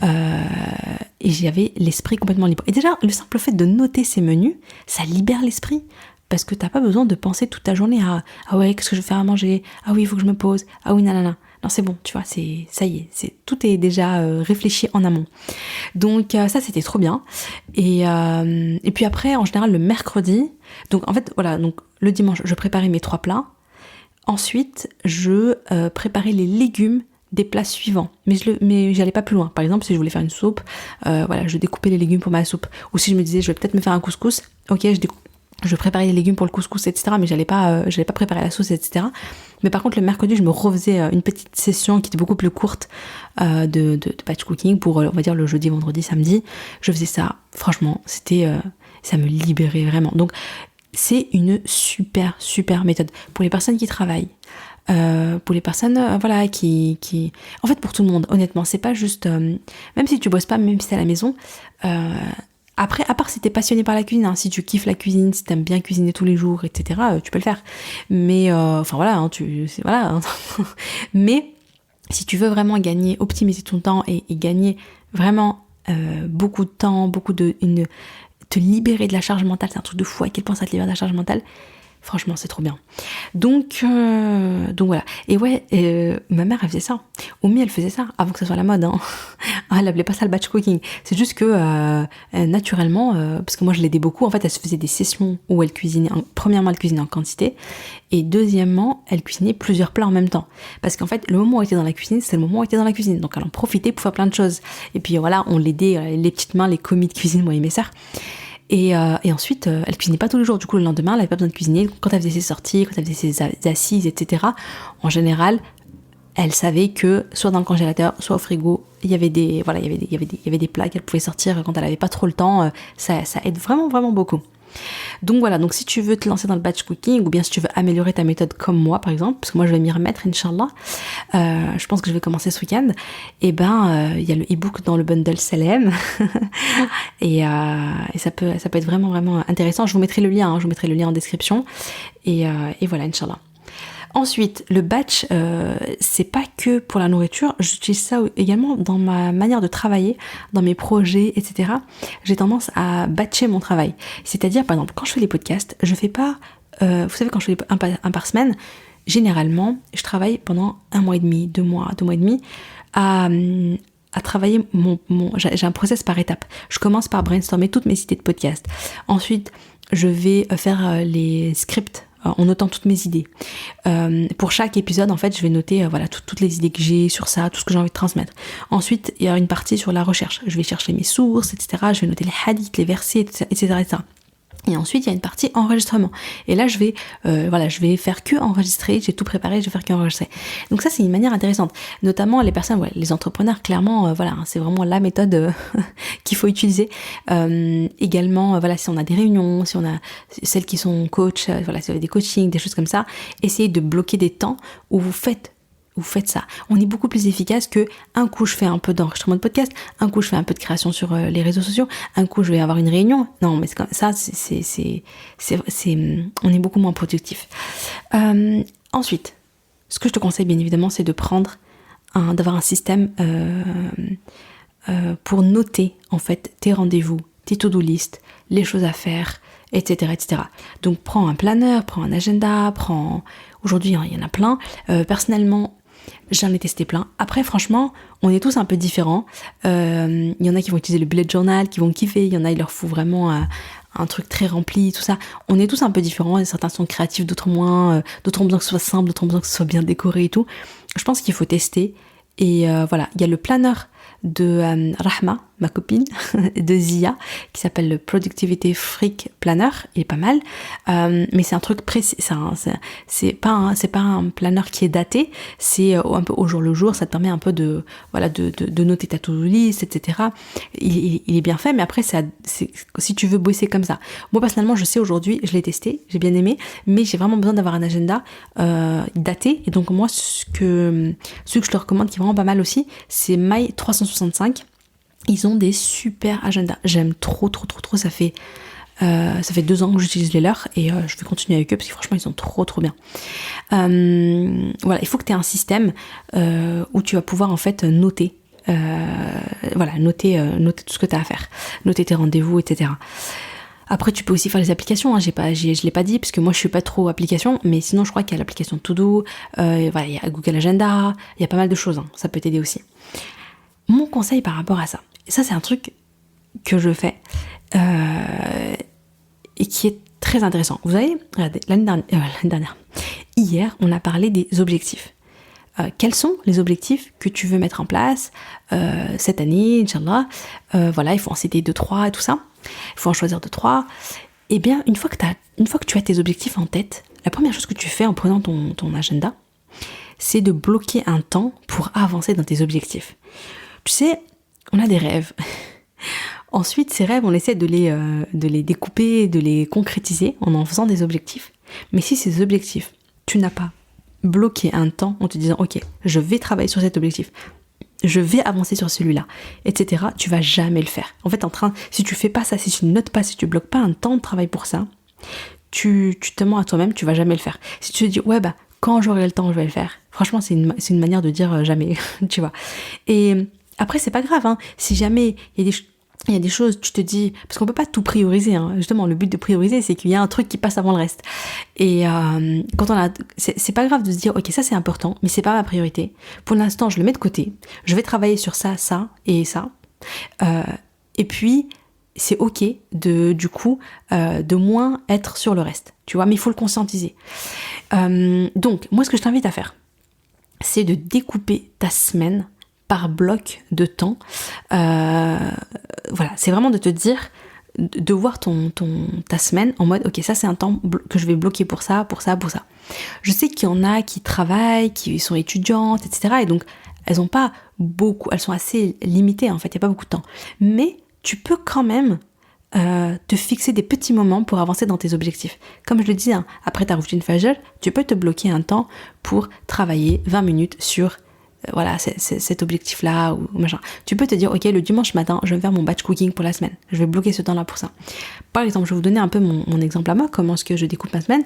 Et j'avais l'esprit complètement libre. Et déjà, le simple fait de noter ces menus, ça libère l'esprit. Parce que t'as pas besoin de penser toute ta journée à ah ouais, qu'est-ce que je vais faire à manger, ah oui, il faut que je me pose, ah oui, nanana. Non, c'est bon, tu vois, ça y est, tout est déjà réfléchi en amont. Donc ça, c'était trop bien. Et puis après, en général, le mercredi, donc en fait, voilà, donc le dimanche, je préparais mes 3 plats. Ensuite, je préparais les légumes des plats suivants. Mais j'allais pas plus loin. Par exemple, si je voulais faire une soupe, voilà, je découpais les légumes pour ma soupe. Ou si je me disais, je vais peut-être me faire un couscous, ok, je préparais les légumes pour le couscous, etc. Mais j'allais pas préparer la sauce, etc. Mais par contre, le mercredi, je me refaisais une petite session qui était beaucoup plus courte de batch cooking pour, on va dire, le jeudi, vendredi, samedi. Je faisais ça. Franchement, ça me libérait vraiment. Donc, c'est une super, super méthode. Pour les personnes qui travaillent, pour les personnes, voilà, qui... En fait, pour tout le monde, honnêtement, c'est pas juste... même si tu bosses pas, même si t'es à la maison... Après, à part si t'es passionné par la cuisine, hein, si tu kiffes la cuisine, si t'aimes bien cuisiner tous les jours, etc., tu peux le faire. Mais, enfin voilà, hein, voilà. Hein. Mais si tu veux vraiment gagner, optimiser ton temps et gagner vraiment beaucoup de temps, te libérer de la charge mentale, c'est un truc de fou à quel point ça te libère de la charge mentale. Franchement, c'est trop bien. Donc voilà. Et ouais, ma mère, elle faisait ça. Oumi, elle faisait ça avant que ça soit la mode. Hein. Elle appelait pas ça le batch cooking. C'est juste que naturellement, parce que moi je l'aidais beaucoup, en fait, elle se faisait des sessions où elle cuisinait. Premièrement, elle cuisinait en quantité. Et deuxièmement, elle cuisinait plusieurs plats en même temps. Parce qu'en fait, le moment où elle était dans la cuisine, c'est le moment où elle était dans la cuisine. Donc elle en profitait pour faire plein de choses. Et puis voilà, on l'aidait, les petites mains, les commis de cuisine, moi et mes sœurs. Et ensuite, elle cuisinait pas tous les jours. Du coup, le lendemain, elle avait pas besoin de cuisiner. Quand elle faisait ses sorties, quand elle faisait ses assises, etc., en général, elle savait que soit dans le congélateur, soit au frigo, il y avait des plats qu'elle pouvait sortir quand elle avait pas trop le temps. Ça aide vraiment, vraiment beaucoup. Donc voilà, donc si tu veux te lancer dans le batch cooking ou bien si tu veux améliorer ta méthode comme moi par exemple, parce que moi je vais m'y remettre Inch'Allah, je pense que je vais commencer ce week-end, et ben il y a le e-book dans le bundle Salem et ça peut être vraiment vraiment intéressant. Je vous mettrai le lien en description et voilà Inch'Allah. Ensuite, le batch, c'est pas que pour la nourriture, j'utilise ça également dans ma manière de travailler, dans mes projets, etc. J'ai tendance à batcher mon travail. C'est-à-dire, par exemple, quand je fais les podcasts, je fais pas... vous savez, quand je fais un par semaine, généralement, je travaille pendant 1 mois et demi, 2 mois et demi, à travailler j'ai un process par étapes. Je commence par brainstormer toutes mes idées de podcast. Ensuite, je vais faire les scripts en notant toutes mes idées. Pour chaque épisode, en fait, je vais noter voilà toutes les idées que j'ai sur ça, tout ce que j'ai envie de transmettre. Ensuite, il y a une partie sur la recherche. Je vais chercher mes sources, etc. Je vais noter les hadiths, les versets, etc. Et ensuite, il y a une partie enregistrement. Et là, je vais faire que enregistrer. J'ai tout préparé, je vais faire que enregistrer. Donc ça, c'est une manière intéressante. Notamment les personnes, les entrepreneurs, clairement, c'est vraiment la méthode qu'il faut utiliser. Également, si on a des réunions, si on a celles qui sont coach, si vous avez des coachings, des choses comme ça, essayez de bloquer des temps où vous faites ça. On est beaucoup plus efficace que un coup je fais un peu d'enregistrement de podcast, un coup je fais un peu de création sur les réseaux sociaux, un coup je vais avoir une réunion. Non, mais c'est comme ça, on est beaucoup moins productif. Ensuite, ce que je te conseille bien évidemment, c'est de d'avoir un système pour noter en fait tes rendez-vous, tes to-do list, les choses à faire, etc., etc. Donc prends un planeur, prends un agenda, aujourd'hui il y en a plein. Personnellement, j'en ai testé plein. Après, franchement, on est tous un peu différents. Il y en a qui vont utiliser le bullet journal, qui vont kiffer. Il y en a, il leur faut vraiment un truc très rempli, tout ça. On est tous un peu différents. Certains sont créatifs, d'autres moins. D'autres ont besoin que ce soit simple, d'autres ont besoin que ce soit bien décoré et tout. Je pense qu'il faut tester. Et voilà, il y a le planeur de Rahma, ma copine, de Zia, qui s'appelle le Productivity Freak Planner. Il est pas mal, mais c'est un truc précis. C'est pas un planeur qui est daté. C'est un peu au jour le jour. Ça te permet un peu de noter ta to-do list, etc. Il est bien fait, mais après si tu veux bosser comme ça. Moi personnellement, je sais aujourd'hui, je l'ai testé, j'ai bien aimé, mais j'ai vraiment besoin d'avoir un agenda daté. Et donc moi, ce que je te recommande, qui est vraiment pas mal aussi, c'est My365. Ils ont des super agendas. J'aime trop. Ça fait Ça fait 2 ans que j'utilise les leurs et je vais continuer avec eux parce que franchement ils sont trop bien. Voilà, il faut que tu aies un système où tu vas pouvoir en fait noter. Noter tout ce que tu as à faire, noter tes rendez-vous, etc. Après, tu peux aussi faire les applications, hein. Je l'ai pas dit parce que moi je suis pas trop application, mais sinon je crois qu'il y a l'application To-Do, il y a Google Agenda, il y a pas mal de choses, hein. Ça peut t'aider aussi. Mon conseil par rapport à ça, ça c'est un truc que je fais et qui est très intéressant. Vous savez, regardez, l'année dernière, hier, on a parlé des objectifs. Quels sont les objectifs que tu veux mettre en place cette année, Inch'Allah. Voilà, il faut en citer 2-3 et tout ça. Il faut en choisir 2-3. Et bien, une fois que tu as tes objectifs en tête, la première chose que tu fais en prenant ton agenda, c'est de bloquer un temps pour avancer dans tes objectifs. Tu sais, on a des rêves. Ensuite, ces rêves, on essaie de les découper, de les concrétiser en faisant des objectifs. Mais si ces objectifs, tu n'as pas bloqué un temps en te disant « Ok, je vais travailler sur cet objectif, je vais avancer sur celui-là, etc. » Tu vas jamais le faire. En fait, si tu fais pas ça, si tu notes pas, si tu bloques pas un temps de travail pour ça, tu te mens à toi-même, tu vas jamais le faire. Si tu te dis « Ouais, bah, quand j'aurai le temps, je vais le faire. » Franchement, c'est une manière de dire jamais, tu vois. Et après, c'est pas grave, hein. Si jamais il y a des choses, tu te dis, parce qu'on peut pas tout prioriser, hein. Justement, le but de prioriser, c'est qu'il y a un truc qui passe avant le reste. Et c'est pas grave de se dire, ok, ça c'est important, mais c'est pas ma priorité. Pour l'instant, je le mets de côté. Je vais travailler sur ça, ça et ça. Et puis, c'est ok de moins être sur le reste. Tu vois, mais il faut le conscientiser. Donc, moi, ce que je t'invite à faire, c'est de découper ta semaine par bloc de temps. Voilà, c'est vraiment de te dire, de voir ta semaine en mode, ok, ça c'est un temps que je vais bloquer pour ça, pour ça, pour ça. Je sais qu'il y en a qui travaillent, qui sont étudiantes, etc. Et donc, elles ont pas beaucoup, elles sont assez limitées en fait, il n'y a pas beaucoup de temps. Mais tu peux quand même te fixer des petits moments pour avancer dans tes objectifs. Comme je le dis, hein, après ta routine Fajr, tu peux te bloquer un temps pour travailler 20 minutes sur voilà, cet objectif-là ou machin. Tu peux te dire, ok, le dimanche matin, je vais faire mon batch cooking pour la semaine. Je vais bloquer ce temps-là pour ça. Par exemple, je vais vous donner un peu mon exemple à moi, comment est-ce que je découpe ma semaine.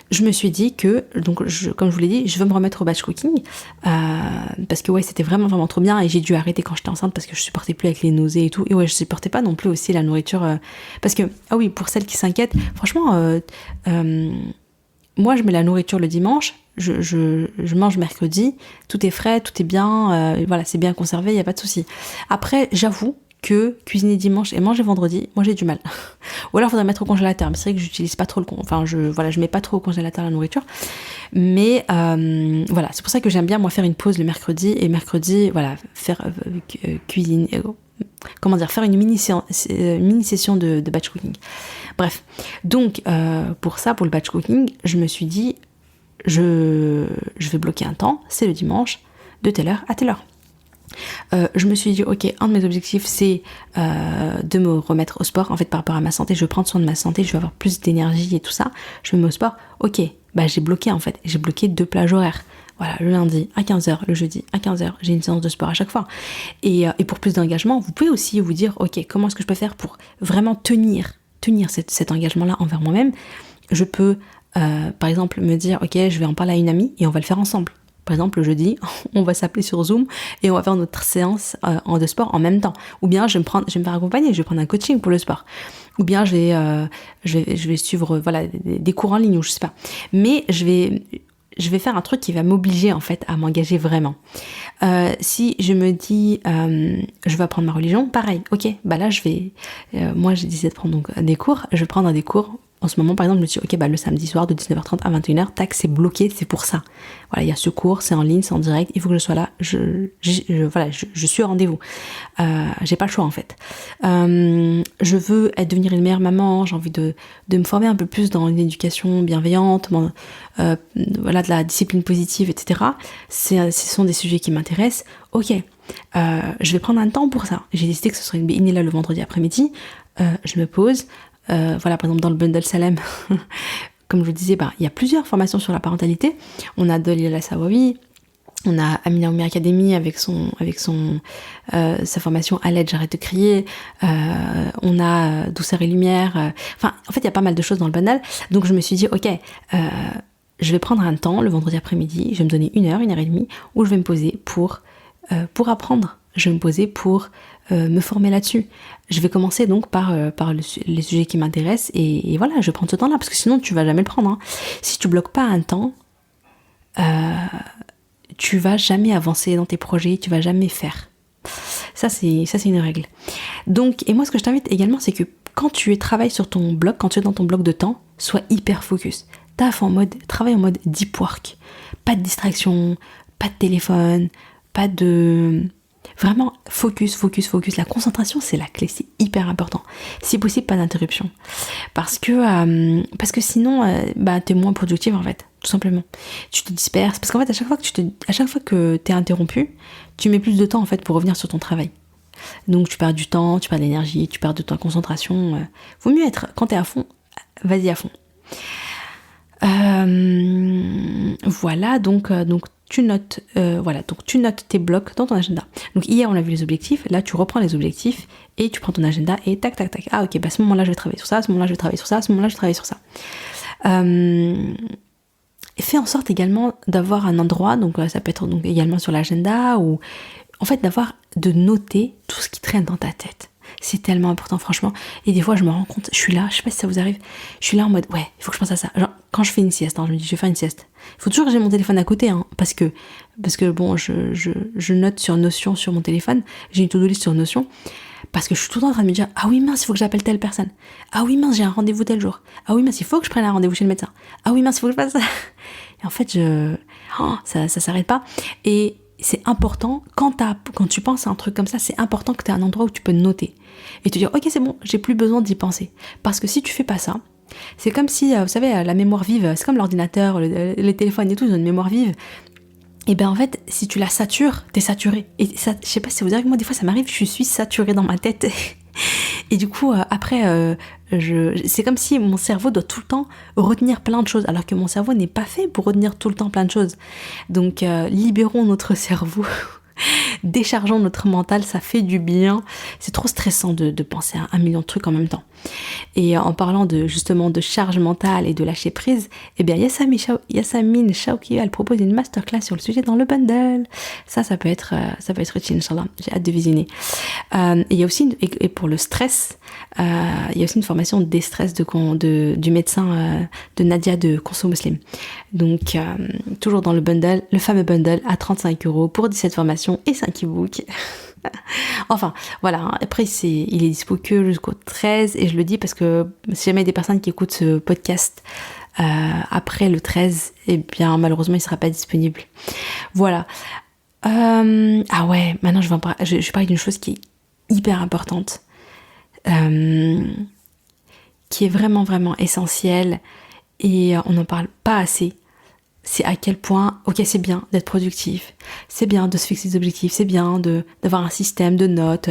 Je me suis dit que, donc, comme je vous l'ai dit, je veux me remettre au batch cooking parce que ouais, c'était vraiment trop bien et j'ai dû arrêter quand j'étais enceinte parce que je supportais plus avec les nausées et tout. Et ouais, je supportais pas non plus aussi la nourriture parce que, ah oui, pour celles qui s'inquiètent, franchement, moi, je mets la nourriture le dimanche, je mange mercredi, tout est frais, tout est bien, voilà, c'est bien conservé, il n'y a pas de souci. Après, j'avoue que cuisiner dimanche et manger vendredi, moi j'ai du mal. Ou alors il faudrait mettre au congélateur, mais c'est vrai que j'utilise pas trop je mets pas trop au congélateur la nourriture. Mais voilà, c'est pour ça que j'aime bien moi faire une pause le mercredi et mercredi, voilà, faire cuisine, faire une mini session de batch cooking. Bref, donc pour le batch cooking, je me suis dit, je vais bloquer un temps, c'est le dimanche, de telle heure à telle heure. Je me suis dit, ok, un de mes objectifs, c'est de me remettre au sport. En fait, par rapport à ma santé, je veux prendre soin de ma santé, je veux avoir plus d'énergie et tout ça. Je me mets au sport. Ok, bah j'ai bloqué en fait. J'ai bloqué 2 plages horaires. Voilà, le lundi à 15h, le jeudi à 15h, j'ai une séance de sport à chaque fois. Et pour plus d'engagement, vous pouvez aussi vous dire, ok, comment est-ce que je peux faire pour vraiment tenir cet engagement-là envers moi-même. Je peux, par exemple, me dire, ok, je vais en parler à une amie et on va le faire ensemble. Par exemple, le jeudi, on va s'appeler sur Zoom et on va faire notre séance de sport en même temps. Ou bien je vais me faire accompagner, je vais prendre un coaching pour le sport. Ou bien je vais suivre voilà, des cours en ligne ou je sais pas. Mais je vais faire un truc qui va m'obliger en fait à m'engager vraiment. Si je me dis je vais apprendre ma religion, pareil, ok, bah là moi j'ai décidé de prendre donc des cours, je vais prendre des cours. En ce moment, par exemple, je me suis dit, ok, bah, le samedi soir de 19h30 à 21h, tac, c'est bloqué, c'est pour ça. Voilà, il y a ce cours, c'est en ligne, c'est en direct, il faut que je sois là, je suis au rendez-vous. J'ai pas le choix, en fait. Je veux devenir une meilleure maman, j'ai envie de me former un peu plus dans une éducation bienveillante, voilà, de la discipline positive, etc. Ce sont des sujets qui m'intéressent. Ok, je vais prendre un temps pour ça. J'ai décidé que ce serait une bénéla le vendredi après-midi. Je me pose. Voilà, par exemple dans le bundle Salem, comme je vous disais, il y a plusieurs formations sur la parentalité. On a Dalila Sawawi, On a Amina Oumi Academy avec sa formation à l'aide, j'arrête de crier. On a Douceur et Lumière. Enfin, en fait, il y a pas mal de choses dans le bundle. Donc, je me suis dit, ok, je vais prendre un temps le vendredi après-midi. Je vais me donner 1 heure et demie où je vais me poser pour apprendre. Je vais me poser pour me former là-dessus. Je vais commencer donc par les sujets qui m'intéressent et voilà, je vais prendre ce temps-là parce que sinon, tu vas jamais le prendre. Hein. Si tu bloques pas un temps, tu vas jamais avancer dans tes projets, tu vas jamais faire. Ça c'est une règle. Donc, et moi ce que je t'invite également, c'est que quand tu travailles sur ton bloc, quand tu es dans ton bloc de temps, sois hyper focus. Travaille en mode deep work. Pas de distraction, pas de téléphone, pas de... Vraiment, focus. La concentration, c'est la clé, c'est hyper important. Si possible, pas d'interruption. Parce que sinon, t'es moins productive en fait, tout simplement. Tu te disperses, parce qu'en fait, à chaque fois que t'es interrompu, tu mets plus de temps en fait pour revenir sur ton travail. Donc tu perds du temps, tu perds de l'énergie, tu perds de ta concentration. Vaut mieux être, quand t'es à fond, vas-y à fond. Voilà, donc tu notes tes blocs dans ton agenda. Donc hier on a vu les objectifs, là tu reprends les objectifs et tu prends ton agenda et tac. Ah ok, à ce moment-là je vais travailler sur ça, à ce moment-là je vais travailler sur ça, à ce moment-là je vais travailler sur ça. Fais en sorte également d'avoir un endroit, donc ça peut être donc également sur l'agenda ou en fait de noter tout ce qui traîne dans ta tête. C'est tellement important franchement. Et des fois je me rends compte, je suis là, je sais pas si ça vous arrive, je suis là en mode ouais, il faut que je pense à ça. Genre quand je fais une sieste, je me dis je vais faire une sieste. Il faut toujours que j'ai mon téléphone à côté, parce que bon, je note sur Notion sur mon téléphone, j'ai une to-do list sur Notion, parce que je suis tout le temps en train de me dire ah oui mince, il faut que j'appelle telle personne. Ah oui mince, j'ai un rendez-vous tel jour. Ah oui mince, il faut que je prenne un rendez-vous chez le médecin. Ah oui mince, il faut que je fasse ça. Et en fait, ça s'arrête pas. Et c'est important, quand tu penses à un truc comme ça, c'est important que tu aies un endroit où tu peux noter. Et te dire, ok, c'est bon, j'ai plus besoin d'y penser. Parce que si tu fais pas ça, c'est comme si, vous savez, la mémoire vive, c'est comme l'ordinateur, les téléphones et tout, ils ont une mémoire vive. Et ben en fait, si tu la satures, t'es saturé. Et ça, je sais pas si ça vous arrive, moi des fois ça m'arrive, je suis saturée dans ma tête. Et du coup, après, c'est comme si mon cerveau doit tout le temps retenir plein de choses, alors que mon cerveau n'est pas fait pour retenir tout le temps plein de choses. Donc, libérons notre cerveau, déchargeons notre mental, ça fait du bien. C'est trop stressant de penser à 1 million de trucs en même temps. Et en parlant justement de charge mentale et de lâcher prise, eh bien Yasamine Chauki, elle propose une masterclass sur le sujet dans le bundle. Ça peut être utile, Inch'Allah. J'ai hâte de visionner. Et il y a aussi, et pour le stress, il y a aussi une formation de déstress du médecin de Nadia de Conso Muslim. Donc, toujours dans le bundle, le fameux bundle à 35 € pour 17 formations et 5 e-books. Enfin, voilà. Après, il est dispo que jusqu'au 13 et je le dis parce que si jamais il y a des personnes qui écoutent ce podcast après le 13, eh bien, malheureusement, il ne sera pas disponible. Voilà. Ah ouais, maintenant, je vais parler d'une chose qui est hyper importante, qui est vraiment, vraiment essentielle et on n'en parle pas assez. C'est à quel point, ok, c'est bien d'être productif, c'est bien de se fixer des objectifs, c'est bien d'avoir un système de notes,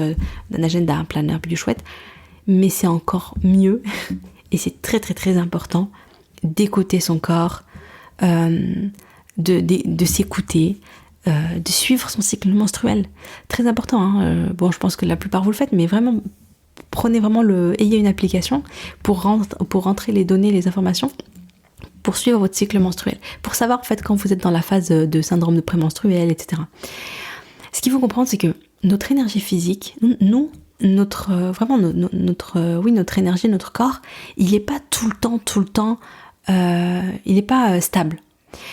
d'un agenda, un planner, plus chouette, mais c'est encore mieux, et c'est très très très important, d'écouter son corps, de s'écouter, de suivre son cycle menstruel. Très important, hein. Bon, je pense que la plupart vous le faites, mais vraiment, ayez une application pour rentrer les données, les informations, pour suivre votre cycle menstruel, pour savoir en fait quand vous êtes dans la phase de syndrome de prémenstruel, etc. Ce qu'il faut comprendre, c'est que notre énergie physique, notre énergie, notre corps, il n'est pas tout le temps, il n'est pas stable.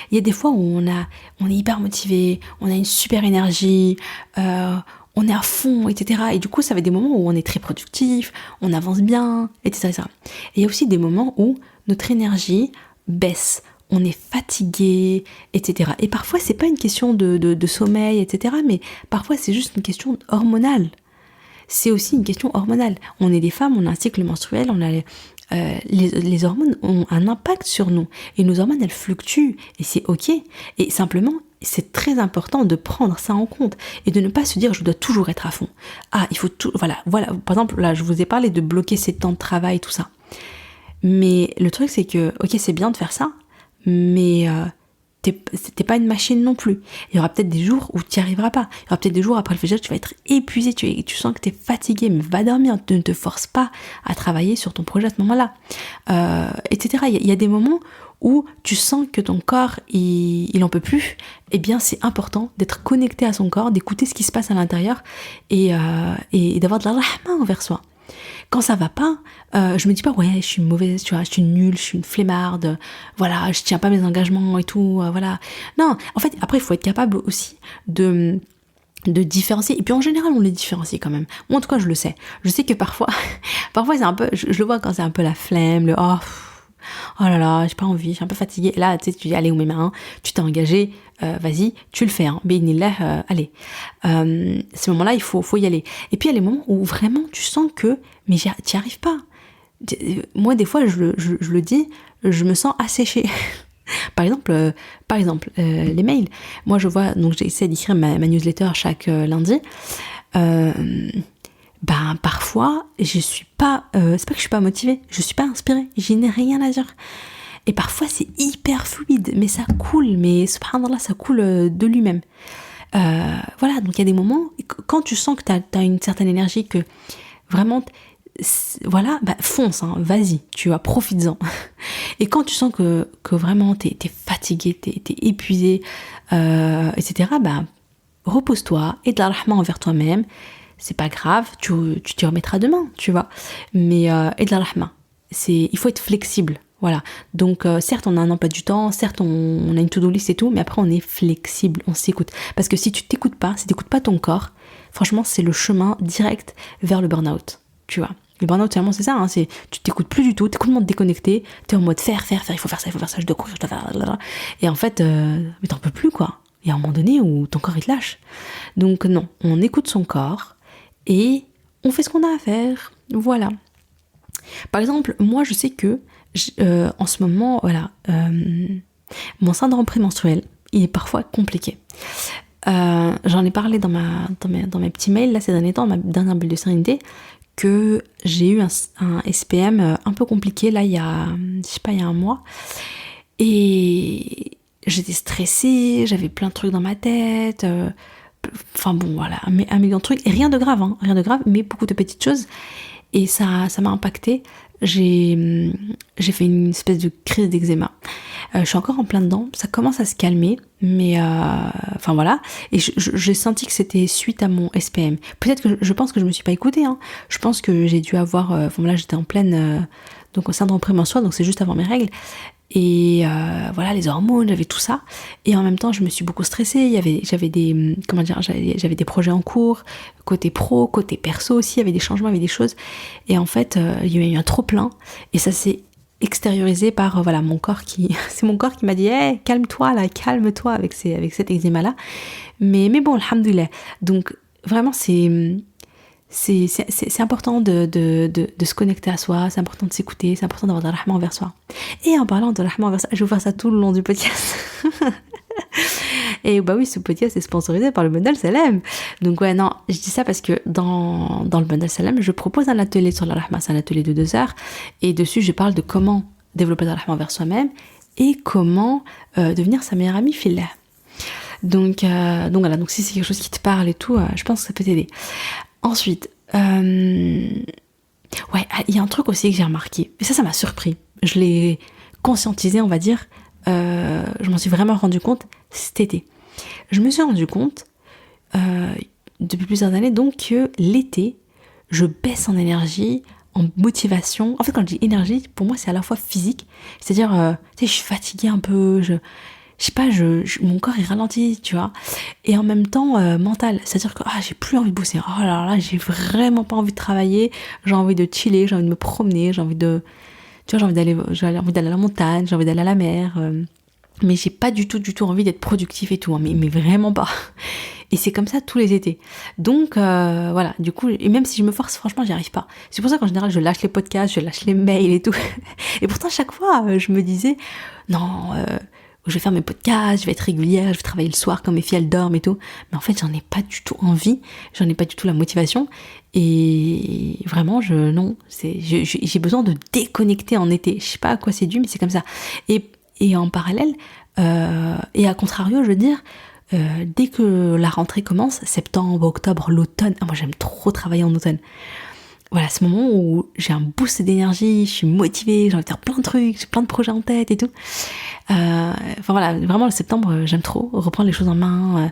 Il y a des fois où on est hyper motivé, on a une super énergie, on est à fond, etc. Et du coup, ça va être des moments où on est très productif, on avance bien, etc. Et il y a aussi des moments où notre énergie baisse, on est fatigué, etc. Et parfois, c'est pas une question de sommeil, etc. Mais parfois, c'est juste une question hormonale. C'est aussi une question hormonale. On est des femmes, on a un cycle menstruel, les hormones ont un impact sur nous. Et nos hormones, elles fluctuent. Et c'est ok. Et simplement, c'est très important de prendre ça en compte. Et de ne pas se dire, je dois toujours être à fond. Ah, il faut tout... Voilà. Par exemple, là, je vous ai parlé de bloquer ses temps de travail, tout ça. Mais le truc, c'est que, ok, c'est bien de faire ça, mais t'es pas une machine non plus. Il y aura peut-être des jours où tu n'y arriveras pas. Il y aura peut-être des jours après le fajr, tu vas être épuisé, tu sens que tu es fatigué, mais va dormir, ne te force pas à travailler sur ton projet à ce moment-là, etc. Il y a des moments où tu sens que ton corps, il en peut plus. Eh bien, c'est important d'être connecté à son corps, d'écouter ce qui se passe à l'intérieur et d'avoir de la rahma envers soi. Quand ça va pas, je me dis pas ouais je suis mauvaise, tu vois, je suis nulle, je suis une flemmarde, voilà, je tiens pas mes engagements et tout, voilà. Non, en fait après il faut être capable aussi de différencier, et puis en général on les différencie quand même. Moi en tout cas je le sais. Je sais que parfois c'est un peu, je le vois quand c'est un peu la flemme, le oh là là, j'ai pas envie, je suis un peu fatiguée. Et là, tu sais, tu dis, allez, où mes mains, tu t'es engagé, vas-y, tu le fais, hein. Bénillah, allez. Ces moments-là, il faut y aller. Et puis, il y a les moments où vraiment, tu sens que, mais t'y arrives pas. Moi, des fois, je le dis, je me sens asséchée. Par exemple, les mails. Moi, je vois, donc j'essaie d'écrire ma newsletter chaque lundi. Parfois je suis pas c'est pas que je suis pas motivée, je suis pas inspirée, je n'ai rien à dire, et parfois c'est hyper fluide, mais ça coule, mais subhanallah, ça coule de lui-même. Voilà, donc il y a des moments quand tu sens que t'as une certaine énergie, que vraiment voilà, fonce, hein, vas-y, tu vois, profites-en. Et quand tu sens que vraiment t'es fatigué, t'es épuisé, etc., repose-toi et de la rahma envers toi-même. C'est pas grave, tu t'y remettras demain, tu vois. Mais et de la rahma, il faut être flexible, voilà. Donc certes on a un emploi du temps, certes on a une to-do list et tout, mais après on est flexible, on s'écoute. Parce que si tu t'écoutes pas, si t'écoutes pas ton corps, franchement c'est le chemin direct vers le burn-out, tu vois. Le burn-out c'est vraiment ça, hein, c'est tu t'écoutes plus du tout, t'es complètement déconnecté, t'es en mode faire, il faut faire ça, je dois courir, je dois faire... Et en fait, mais t'en peux plus quoi. Il y a un moment donné où ton corps il te lâche. Donc non, on écoute son corps, et on fait ce qu'on a à faire, voilà. Par exemple, moi je sais que en ce moment, voilà, mon syndrome prémenstruel, il est parfois compliqué. J'en ai parlé dans mes petits mails là ces derniers temps, ma dernière bulle de sérénité, que j'ai eu un SPM un peu compliqué là il y a un mois, et j'étais stressée, j'avais plein de trucs dans ma tête. Enfin bon, voilà, un million de trucs, et rien de grave, mais beaucoup de petites choses, et ça m'a impacté. J'ai fait une espèce de crise d'eczéma. Je suis encore en plein dedans, ça commence à se calmer, mais enfin voilà, et j'ai senti que c'était suite à mon SPM. Peut-être que je pense que je me suis pas écoutée, hein. Je pense que j'ai dû avoir, enfin là j'étais en pleine donc au syndrome prémenstruel, donc c'est juste avant mes règles. Et voilà, les hormones, j'avais tout ça, et en même temps je me suis beaucoup stressée. J'avais des projets en cours, côté pro, côté perso aussi, il y avait des changements, il y avait des choses, et en fait il y a eu un trop plein, et ça s'est extériorisé par voilà mon corps c'est mon corps qui m'a dit hey, calme-toi avec cet eczéma là, mais bon, alhamdoulilah. Donc vraiment c'est important de se connecter à soi, c'est important de s'écouter, c'est important d'avoir de la rahma envers soi. Et en parlant de la rahma envers soi, je vais vous faire ça tout le long du podcast. Et oui, ce podcast est sponsorisé par le Bundle Salem. Donc ouais, non, je dis ça parce que dans le Bundle Salem, je propose un atelier sur la rahma, c'est un atelier de 2 heures, et dessus je parle de comment développer de la rahma envers soi-même et comment devenir sa meilleure amie fillah. Donc voilà, donc si c'est quelque chose qui te parle et tout, je pense que ça peut t'aider. Ensuite, il y a un truc aussi que j'ai remarqué, et ça m'a surpris, je l'ai conscientisé, on va dire, je m'en suis vraiment rendu compte cet été. Je me suis rendu compte depuis plusieurs années donc que l'été, je baisse en énergie, en motivation. En fait, quand je dis énergie, pour moi c'est à la fois physique, c'est-à-dire je suis fatiguée un peu, je sais pas, mon corps il ralentit, tu vois, et en même temps mental, c'est-à-dire que j'ai plus envie de bosser, oh là là, j'ai vraiment pas envie de travailler, j'ai envie de chiller, j'ai envie de me promener, j'ai envie d'aller à la montagne, j'ai envie d'aller à la mer, mais j'ai pas du tout envie d'être productif et tout, hein, mais vraiment pas. Et c'est comme ça tous les étés. Donc voilà, du coup, et même si je me force, franchement, j'y arrive pas. C'est pour ça qu'en général, je lâche les podcasts, je lâche les mails et tout. Et pourtant, chaque fois, je me disais, non, je vais faire mes podcasts, je vais être régulière, je vais travailler le soir quand mes filles elles dorment et tout. Mais en fait, j'en ai pas du tout envie, j'en ai pas du tout la motivation. Et vraiment, j'ai besoin de déconnecter en été. Je sais pas à quoi c'est dû, mais c'est comme ça. Et en parallèle, Et à contrario, je veux dire, dès que la rentrée commence, septembre, octobre, l'automne, moi j'aime trop travailler en automne. Voilà, ce moment où j'ai un boost d'énergie, je suis motivée, j'ai envie de faire plein de trucs, j'ai plein de projets en tête et tout. Enfin voilà, vraiment le septembre, j'aime trop reprendre les choses en main,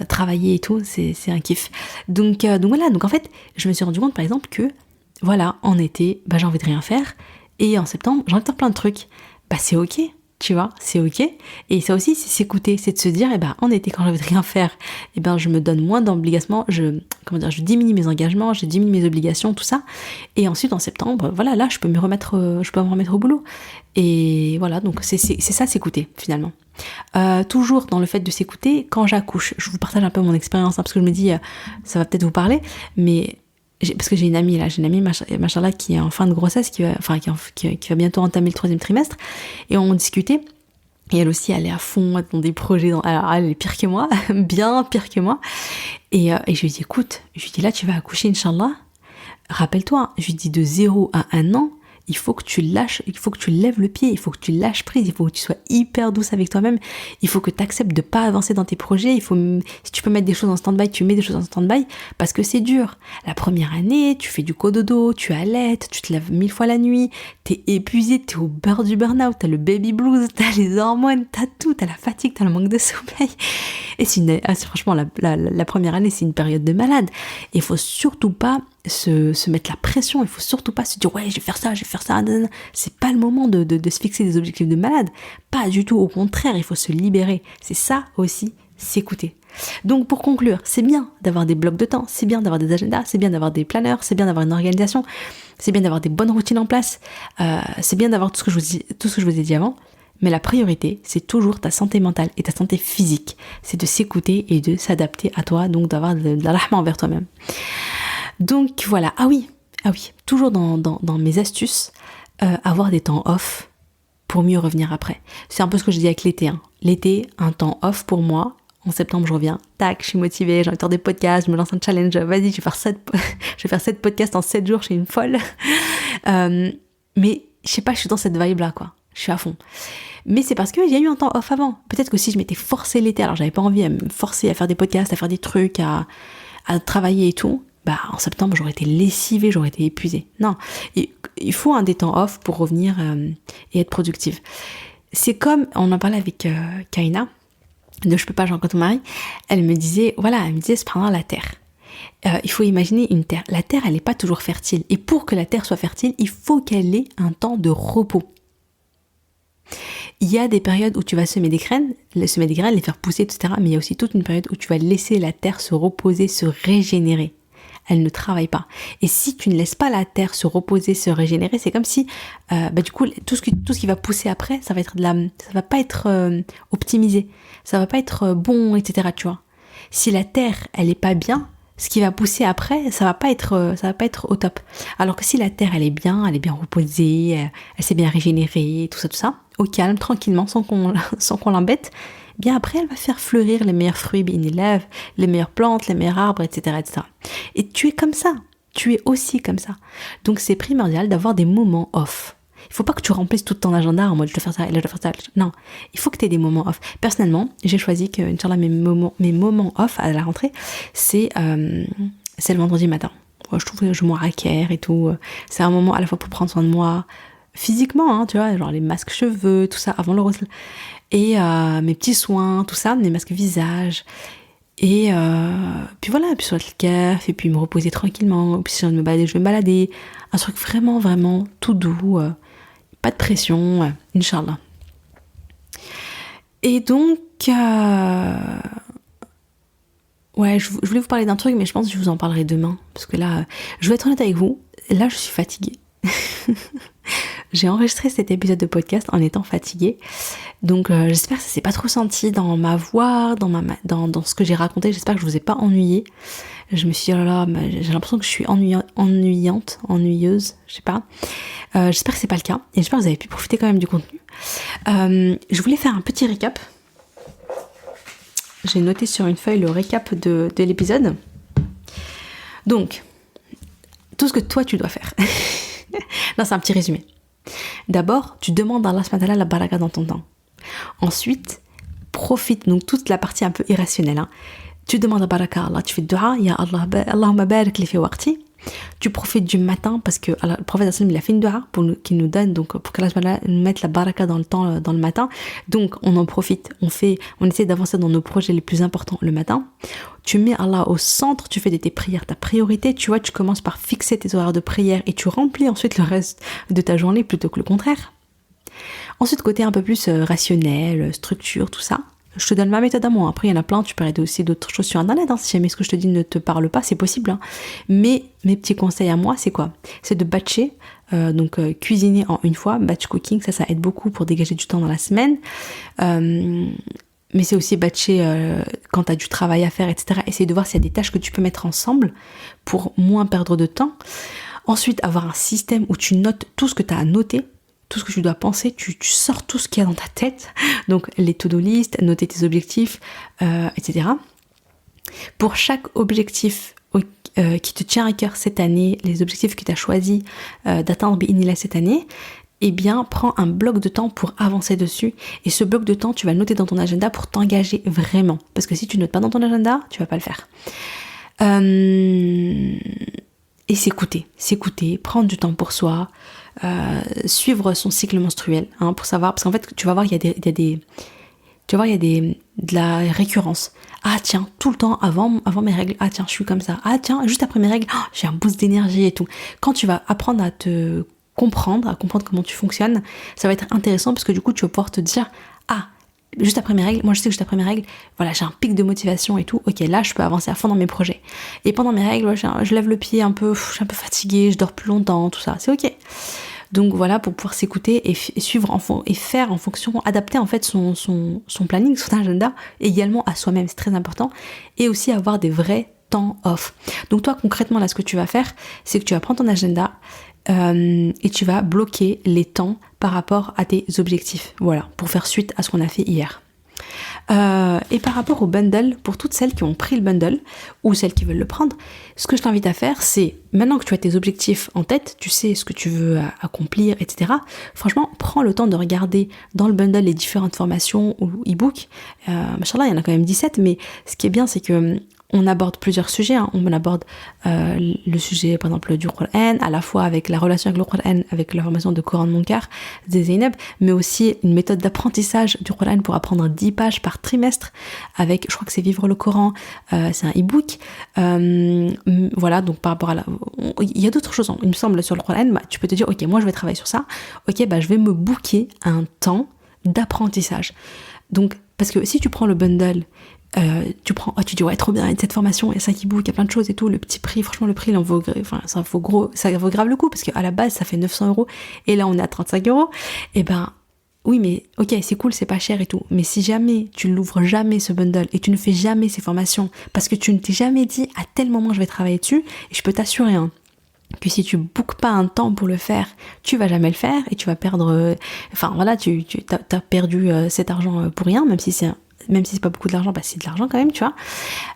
travailler et tout, c'est un kiff. Donc voilà, donc en fait, je me suis rendu compte par exemple que, voilà, en été, j'ai envie de rien faire, et en septembre, j'ai envie de faire plein de trucs. C'est ok, tu vois, c'est ok. Et ça aussi, c'est s'écouter, c'est de se dire, en été, quand j'ai envie de rien faire, je me donne moins d'obligations, je diminue mes engagements, je diminue mes obligations, tout ça. Et ensuite, en septembre, voilà, là, je peux me remettre au boulot. Et voilà, donc c'est ça, s'écouter, finalement. Toujours dans le fait de s'écouter, quand j'accouche, je vous partage un peu mon expérience, parce que je me dis, ça va peut-être vous parler, mais parce que j'ai une amie, machallah, qui est en fin de grossesse, qui va bientôt entamer le 3e trimestre, et on discutait, et elle aussi, elle est à fond dans des projets, alors elle est pire que moi, bien pire que moi, et je lui dis, écoute, là, tu vas accoucher, Inch'Allah, rappelle-toi, je lui dis, de 0 à 1 an, il faut que tu lâches, il faut que tu lèves le pied, il faut que tu lâches prise, il faut que tu sois hyper douce avec toi-même, il faut que tu acceptes de pas avancer dans tes projets, si tu peux mettre des choses en stand-by, tu mets des choses en stand-by, parce que c'est dur. La première année, tu fais du cododo, tu allaites, tu te lèves 1000 fois la nuit, t'es épuisé, t'es au beurre du burn-out, t'as le baby blues, t'as les hormones, t'as tout, t'as la fatigue, t'as le manque de sommeil. Et franchement, la première année, c'est une période de malade. Et il faut surtout pas se mettre la pression, il faut surtout pas se dire ouais, je vais faire ça, c'est pas le moment de se fixer des objectifs de malade, pas du tout, au contraire, il faut se libérer, c'est ça aussi, s'écouter. Donc pour conclure, c'est bien d'avoir des blocs de temps, c'est bien d'avoir des agendas, c'est bien d'avoir des planeurs, c'est bien d'avoir une organisation, c'est bien d'avoir des bonnes routines en place, c'est bien d'avoir tout ce que je vous ai dit avant, mais la priorité, c'est toujours ta santé mentale et ta santé physique, c'est de s'écouter et de s'adapter à toi, donc d'avoir de la rahma envers toi-même. Donc voilà, ah oui, toujours dans mes astuces, avoir des temps off pour mieux revenir après. C'est un peu ce que je dis avec l'été. L'été, un temps off pour moi. En septembre, je reviens, tac, je suis motivée, j'ai envie de faire des podcasts, je me lance un challenge, vas-y, je vais faire 7 podcasts en 7 jours, je suis une folle. Mais je sais pas, je suis dans cette vibe-là, quoi. Je suis à fond. Mais c'est parce qu'il y a eu un temps off avant. Peut-être que si je m'étais forcée l'été, alors j'avais pas envie à me forcer à faire des podcasts, à faire des trucs, à travailler et tout, en septembre, j'aurais été lessivée, j'aurais été épuisée. Non, il faut un des temps off pour revenir et être productive. C'est comme, on en parlait avec Kaina, de Je peux pas, j'ai rencontré ton mari, elle me disait, c'est pendant la terre. Il faut imaginer une terre. La terre, elle n'est pas toujours fertile. Et pour que la terre soit fertile, il faut qu'elle ait un temps de repos. Il y a des périodes où tu vas semer des graines, les faire pousser, etc. Mais il y a aussi toute une période où tu vas laisser la terre se reposer, se régénérer. Elle ne travaille pas. Et si tu ne laisses pas la terre se reposer, se régénérer, c'est comme si, du coup, tout ce qui va pousser après, ça va pas être optimisé, ça va pas être bon, etc. Tu vois. Si la terre, elle est pas bien, ce qui va pousser après, ça va pas être au top. Alors que si la terre, elle est bien reposée, elle s'est bien régénérée, tout ça, au calme, tranquillement, sans qu'on l'embête, bien après, elle va faire fleurir les meilleurs fruits, les meilleures plantes, les meilleurs arbres, etc., etc. Et tu es comme ça. Tu es aussi comme ça. Donc, c'est primordial d'avoir des moments off. Il faut pas que tu remplisses tout ton agenda en mode je dois faire ça et là je dois faire ça. Non, il faut que tu aies des moments off. Personnellement, j'ai choisi que, Inch'Allah, mes moments off à la rentrée, c'est le vendredi matin. Je trouve que je me raquère et tout. C'est un moment à la fois pour prendre soin de moi physiquement, tu vois, genre les masques cheveux, tout ça, avant le rose. Et mes petits soins, tout ça, mes masques visage. Et puis voilà, puis sur le café, et puis me reposer tranquillement. Puis si j'ai envie de me balader, je vais me balader. Un truc vraiment, vraiment tout doux. Pas de pression, Inch'Allah. Et donc, je voulais vous parler d'un truc, mais je pense que je vous en parlerai demain. Parce que là, je vais être honnête avec vous, là je suis fatiguée. J'ai enregistré cet épisode de podcast en étant fatiguée. Donc j'espère que ça s'est pas trop senti dans ma voix, dans ce que j'ai raconté. J'espère que je vous ai pas ennuyé. Je me suis dit, oh là là, j'ai l'impression que je suis ennuyeuse, je sais pas. J'espère que c'est pas le cas. Et j'espère que vous avez pu profiter quand même du contenu. Je voulais faire un petit récap. J'ai noté sur une feuille le récap de l'épisode. Donc, tout ce que toi tu dois faire. Non, c'est un petit résumé. D'abord, tu demandes à Allah subhanahu wa ta'ala la baraka dans ton temps. Ensuite, profite, donc toute la partie un peu irrationnelle, hein. Tu demandes à baraka Allah, tu fais dua, ya Allah, Allahumma barik li fi waqti. Tu profites du matin parce que le prophète sallam il a fait une dua qui nous donne, donc pour qu'Allah nous mette la baraka dans le temps, dans le matin. Donc on en profite, on essaie d'avancer dans nos projets les plus importants le matin. Tu mets Allah au centre, tu fais de tes prières ta priorité, tu vois, tu commences par fixer tes horaires de prière et tu remplis ensuite le reste de ta journée plutôt que le contraire. Ensuite, côté un peu plus rationnel, structure, tout ça, je te donne ma méthode à moi. Après, il y en a plein, tu peux regarder aussi d'autres choses sur Internet. Hein. Si jamais ce que je te dis ne te parle pas, c'est possible. Hein. Mais mes petits conseils à moi, c'est quoi? C'est de batcher, cuisiner en une fois. Batch cooking, ça aide beaucoup pour dégager du temps dans la semaine. Mais c'est aussi batcher quand tu as du travail à faire, etc. Essayer de voir s'il y a des tâches que tu peux mettre ensemble pour moins perdre de temps. Ensuite, avoir un système où tu notes tout ce que tu as à noter. Tout ce que tu dois penser, tu sors tout ce qu'il y a dans ta tête, donc les to-do list, noter tes objectifs, etc. Pour chaque objectif qui te tient à cœur cette année, les objectifs que tu as choisi d'atteindre bi'inillah cette année, eh bien, prends un bloc de temps pour avancer dessus. Et ce bloc de temps, tu vas le noter dans ton agenda pour t'engager vraiment. Parce que si tu ne notes pas dans ton agenda, tu vas pas le faire. Et s'écouter, prendre du temps pour soi, suivre son cycle menstruel, hein, pour savoir, parce qu'en fait tu vas voir il y a de la récurrence. Ah tiens, tout le temps avant mes règles, ah tiens je suis comme ça, ah tiens juste après mes règles, oh, j'ai un boost d'énergie et tout. Quand tu vas apprendre à comprendre comment tu fonctionnes, ça va être intéressant parce que du coup tu vas pouvoir te dire juste après mes règles, moi je sais que juste après mes règles, voilà, j'ai un pic de motivation et tout, ok, là je peux avancer à fond dans mes projets. Et pendant mes règles, je lève le pied un peu, je suis un peu fatiguée, je dors plus longtemps, tout ça, c'est ok. Donc voilà, pour pouvoir s'écouter et suivre et faire en fonction, adapter en fait son planning, son agenda, également à soi-même, c'est très important. Et aussi avoir des vrais temps off. Donc toi concrètement là, ce que tu vas faire, c'est que tu vas prendre ton agenda et tu vas bloquer les temps par rapport à tes objectifs. Voilà, pour faire suite à ce qu'on a fait hier. Et par rapport au bundle, pour toutes celles qui ont pris le bundle ou celles qui veulent le prendre, ce que je t'invite à faire, c'est maintenant que tu as tes objectifs en tête, tu sais ce que tu veux accomplir, etc. Franchement, prends le temps de regarder dans le bundle les différentes formations ou e-books. Machallah, il y en a quand même 17, mais ce qui est bien, c'est que on aborde plusieurs sujets, hein. On aborde le sujet par exemple du Coran, à la fois avec la relation avec le Coran, avec la formation de Coran de mon cœur, de Zeynep, mais aussi une méthode d'apprentissage du Coran pour apprendre 10 pages par trimestre, avec, je crois que c'est Vivre le Coran, c'est un e-book. Voilà, donc par rapport à il y a d'autres choses, il me semble, sur le Coran, tu peux te dire, ok, moi je vais travailler sur ça, ok, je vais me booker un temps d'apprentissage. Donc, parce que si tu prends le bundle, tu dis ouais trop bien, il y a cette formation, il y a 5 e-books, il y a plein de choses et tout, le petit prix, franchement le prix il en vaut, ça vaut grave le coup parce qu'à la base ça fait 900€ et là on est à 35€, et oui mais ok c'est cool, c'est pas cher et tout, mais si jamais tu l'ouvres jamais ce bundle et tu ne fais jamais ces formations parce que tu ne t'es jamais dit à tel moment je vais travailler dessus, et je peux t'assurer que si tu bookes pas un temps pour le faire, tu vas jamais le faire et tu vas perdre, t'as perdu cet argent pour rien, même si c'est pas beaucoup d'argent, c'est de l'argent quand même, tu vois.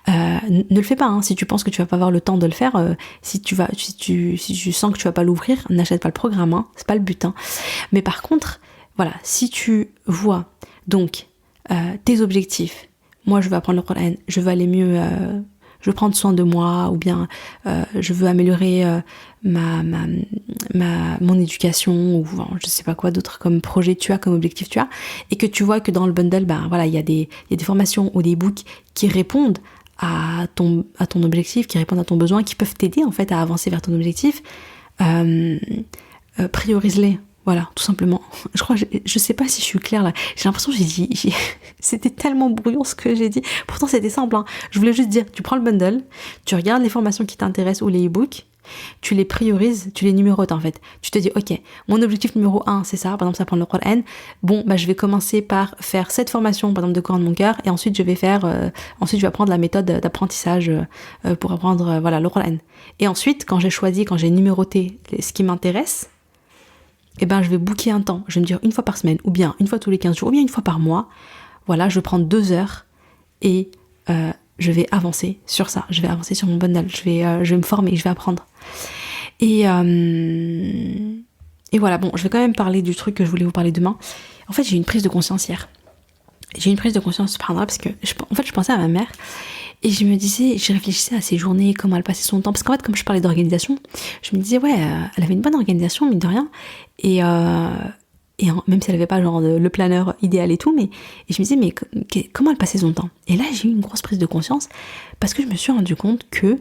Ne le fais pas, hein. Si tu penses que tu vas pas avoir le temps de le faire, si tu sens que tu vas pas l'ouvrir, n'achète pas le programme, hein. C'est pas le but, hein. Mais par contre, voilà, si tu vois donc tes objectifs, moi je veux apprendre le Coran, je veux aller mieux, je veux prendre soin de moi, ou bien je veux améliorer mon éducation, ou je sais pas quoi d'autre comme projet tu as, comme objectif tu as, et que tu vois que dans le bundle, il y a des formations ou des books qui répondent à ton objectif, qui répondent à ton besoin, qui peuvent t'aider en fait à avancer vers ton objectif, priorise-les. Voilà, tout simplement. Je sais pas si je suis claire là. J'ai l'impression que c'était tellement brouillon ce que j'ai dit. Pourtant c'était simple, hein. Je voulais juste dire, tu prends le bundle, tu regardes les formations qui t'intéressent ou les e-books, tu les priorises, tu les numérotes en fait. Tu te dis, ok, mon objectif numéro 1 c'est ça, par exemple ça prend le Coran. Bon, je vais commencer par faire cette formation, par exemple de Coran de mon cœur, et ensuite je vais apprendre la méthode d'apprentissage pour apprendre le Coran. Et ensuite, quand j'ai numéroté ce qui m'intéresse, je vais booker un temps. Je vais me dire une fois par semaine, ou bien une fois tous les 15 jours, ou bien une fois par mois. Voilà, je vais prendre 2 heures et je vais avancer sur ça. Je vais avancer sur mon bundle. Je vais me former, je vais apprendre. Et voilà, bon, je vais quand même parler du truc que je voulais vous parler demain. En fait, j'ai eu une prise de conscience hier. j'ai eu une prise de conscience subhanallah, parce que en fait je pensais à ma mère et je me disais, je réfléchissais à ses journées, comment elle passait son temps, parce qu'en fait comme je parlais d'organisation, je me disais ouais, elle avait une bonne organisation mine de rien, et même si elle avait pas genre le planeur idéal et tout, mais et je me disais mais comment elle passait son temps. Et là j'ai eu une grosse prise de conscience parce que je me suis rendu compte que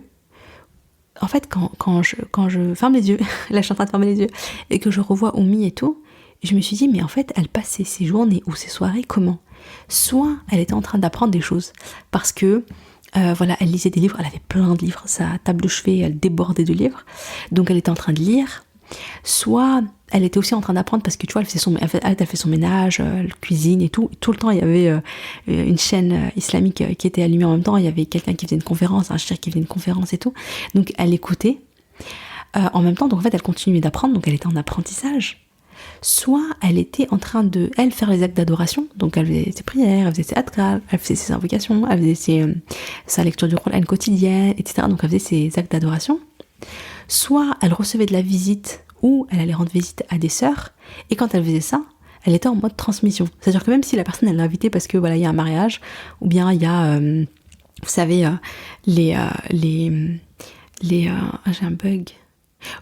en fait quand je ferme les yeux, là je suis en train de fermer les yeux et que je revois Oumi et tout, je me suis dit mais en fait elle passait ses journées ou ses soirées comment? Soit elle était en train d'apprendre des choses parce que voilà, elle lisait des livres, elle avait plein de livres, sa table de chevet elle débordait de livres, donc elle était en train de lire. Soit elle était aussi en train d'apprendre parce que tu vois, elle fait son ménage, elle cuisine et tout. Tout le temps, il y avait une chaîne islamique qui était allumée en même temps. Il y avait quelqu'un qui faisait une conférence, un cheikh qui faisait une conférence et tout. Donc elle écoutait en même temps. Donc en fait, elle continuait d'apprendre. Donc elle était en apprentissage. Soit elle était en train de, elle, faire les actes d'adoration. Donc elle faisait ses prières, elle faisait ses adkar, elle faisait ses invocations, elle faisait sa lecture du Coran quotidienne, etc. Donc elle faisait ses actes d'adoration. Soit elle recevait de la visite ou elle allait rendre visite à des sœurs, et quand elle faisait ça, elle était en mode transmission. C'est-à-dire que même si la personne elle l'a invitée parce que voilà, il y a un mariage, ou bien il y a, vous savez, j'ai un bug.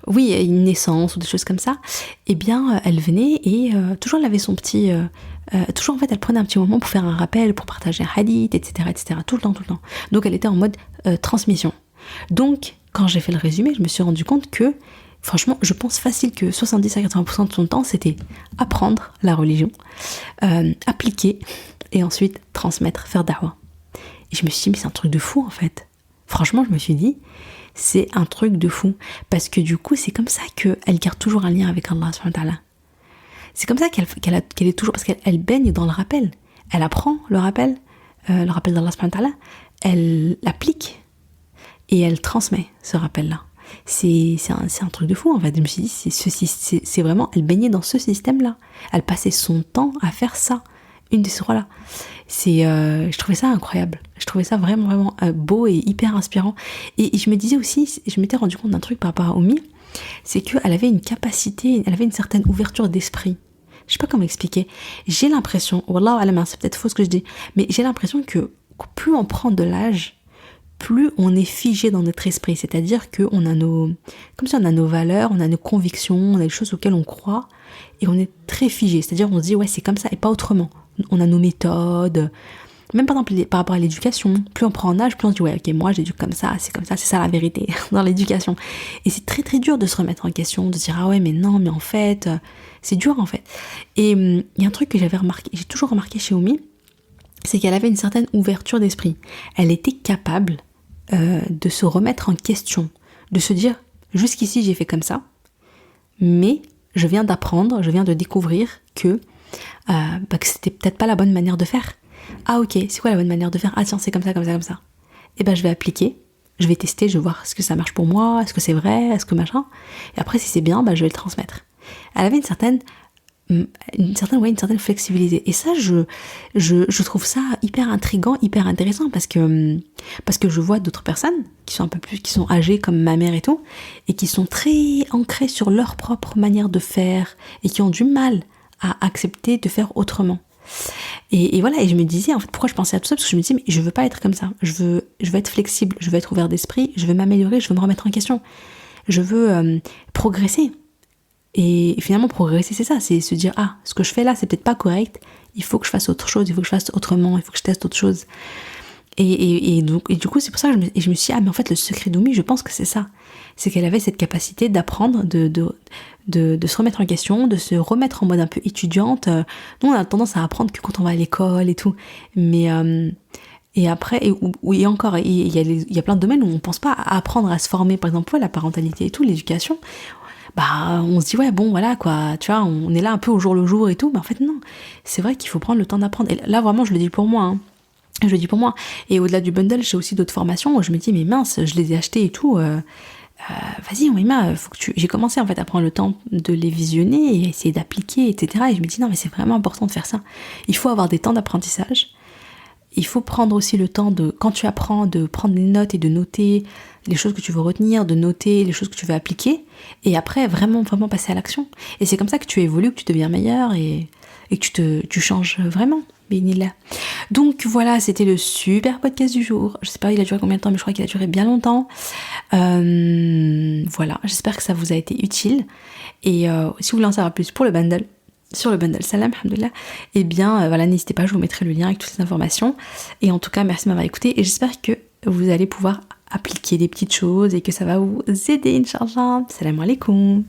Oui, une naissance ou des choses comme ça, eh bien elle venait et toujours elle avait son petit... toujours en fait elle prenait un petit moment pour faire un rappel, pour partager un hadith, etc. tout le temps. Donc elle était en mode transmission. Donc quand j'ai fait le résumé, je me suis rendu compte que franchement, je pense facile que 70 à 80% de son temps, c'était apprendre la religion, appliquer et ensuite transmettre, faire da'wah. Et je me suis dit, mais c'est un truc de fou en fait. Franchement, je me suis dit, c'est un truc de fou. Parce que du coup, c'est comme ça qu'elle garde toujours un lien avec Allah subhanahu wa ta'ala. C'est comme ça qu'elle est toujours, parce qu'elle baigne dans le rappel. Elle apprend le rappel d'Allah subhanahu wa ta'ala, elle l'applique et elle transmet ce rappel-là. C'est un truc de fou en fait. Je me suis dit, c'est vraiment, elle baignait dans ce système-là. Elle passait son temps à faire ça, une de ces trois-là. Je trouvais ça incroyable. Je trouvais ça vraiment beau et hyper inspirant. Et je me disais aussi, je m'étais rendu compte d'un truc par rapport à Oumi, c'est qu'elle avait une capacité, elle avait une certaine ouverture d'esprit. Je sais pas comment expliquer. J'ai l'impression, wallah alam, c'est peut-être faux ce que je dis, mais j'ai l'impression que plus on prend de l'âge, plus on est figé dans notre esprit, c'est-à-dire qu'on a comme si on a nos valeurs, on a nos convictions, on a les choses auxquelles on croit, et on est très figé, c'est-à-dire on se dit ouais c'est comme ça et pas autrement. On a nos méthodes, même par exemple par rapport à l'éducation, plus on prend en âge, plus on se dit ouais ok moi j'éduque comme ça, c'est ça la vérité dans l'éducation. Et c'est très très dur de se remettre en question, de se dire ah ouais mais non mais en fait, c'est dur en fait. Et il y a un truc que j'ai toujours remarqué chez Oumi, c'est qu'elle avait une certaine ouverture d'esprit. Elle était capable de se remettre en question, de se dire jusqu'ici j'ai fait comme ça, mais je viens d'apprendre, je viens de découvrir que c'était peut-être pas la bonne manière de faire. Ah ok, c'est quoi la bonne manière de faire? Ah tiens, c'est comme ça. Et ben je vais appliquer, je vais tester, je vais voir est-ce que ça marche pour moi, est-ce que c'est vrai, est-ce que machin. Et après si c'est bien, je vais le transmettre. Elle avait une certaine flexibilité. Et ça, je trouve ça hyper intriguant, hyper intéressant parce que je vois d'autres personnes qui sont un peu plus, qui sont âgées comme ma mère et tout, et qui sont très ancrées sur leur propre manière de faire et qui ont du mal à accepter de faire autrement. Et voilà, et je me disais, en fait, pourquoi je pensais à tout ça? Parce que je me disais, mais je veux pas être comme ça. Je veux être flexible, je veux être ouvert d'esprit, je veux m'améliorer, je veux me remettre en question. Je veux progresser. Et finalement, progresser, c'est ça, c'est se dire, ah, ce que je fais là, c'est peut-être pas correct, il faut que je fasse autre chose, il faut que je fasse autrement, il faut que je teste autre chose. Et du coup, c'est pour ça que je me suis dit, ah, mais en fait, le secret d'Oumi, je pense que c'est ça. C'est qu'elle avait cette capacité d'apprendre, de se remettre en question, de se remettre en mode un peu étudiante. Nous, on a tendance à apprendre que quand on va à l'école et tout. Mais, et après, et encore, il y a plein de domaines où on pense pas à apprendre à se former, par exemple, la parentalité et tout, l'éducation. On se dit ouais bon voilà quoi, tu vois, on est là un peu au jour le jour et tout, mais en fait non, c'est vrai qu'il faut prendre le temps d'apprendre. Et là vraiment je le dis pour moi, hein. Je le dis pour moi. Et au-delà du bundle, j'ai aussi d'autres formations où je me dis mais mince, je les ai achetées et tout, vas-y Ouima, faut que j'ai commencé en fait à prendre le temps de les visionner et essayer d'appliquer, etc. Et je me dis non mais c'est vraiment important de faire ça. Il faut avoir des temps d'apprentissage. Il faut prendre aussi le temps quand tu apprends, de prendre des notes et de noter les choses que tu veux retenir, de noter les choses que tu veux appliquer, et après vraiment passer à l'action. Et c'est comme ça que tu évolues, que tu deviens meilleur et que tu changes vraiment. Bénillah. Donc voilà, c'était le super podcast du jour. Je sais pas il a duré combien de temps, mais je crois qu'il a duré bien longtemps. Voilà, j'espère que ça vous a été utile. Et si vous voulez en savoir plus pour le bundle, sur le bundle Salam, alhamdoulilah, et bien voilà, n'hésitez pas, je vous mettrai le lien avec toutes les informations. Et en tout cas, merci de m'avoir écouté et j'espère que vous allez pouvoir appliquer des petites choses et que ça va vous aider, Inch'Allah. Salam alaikum.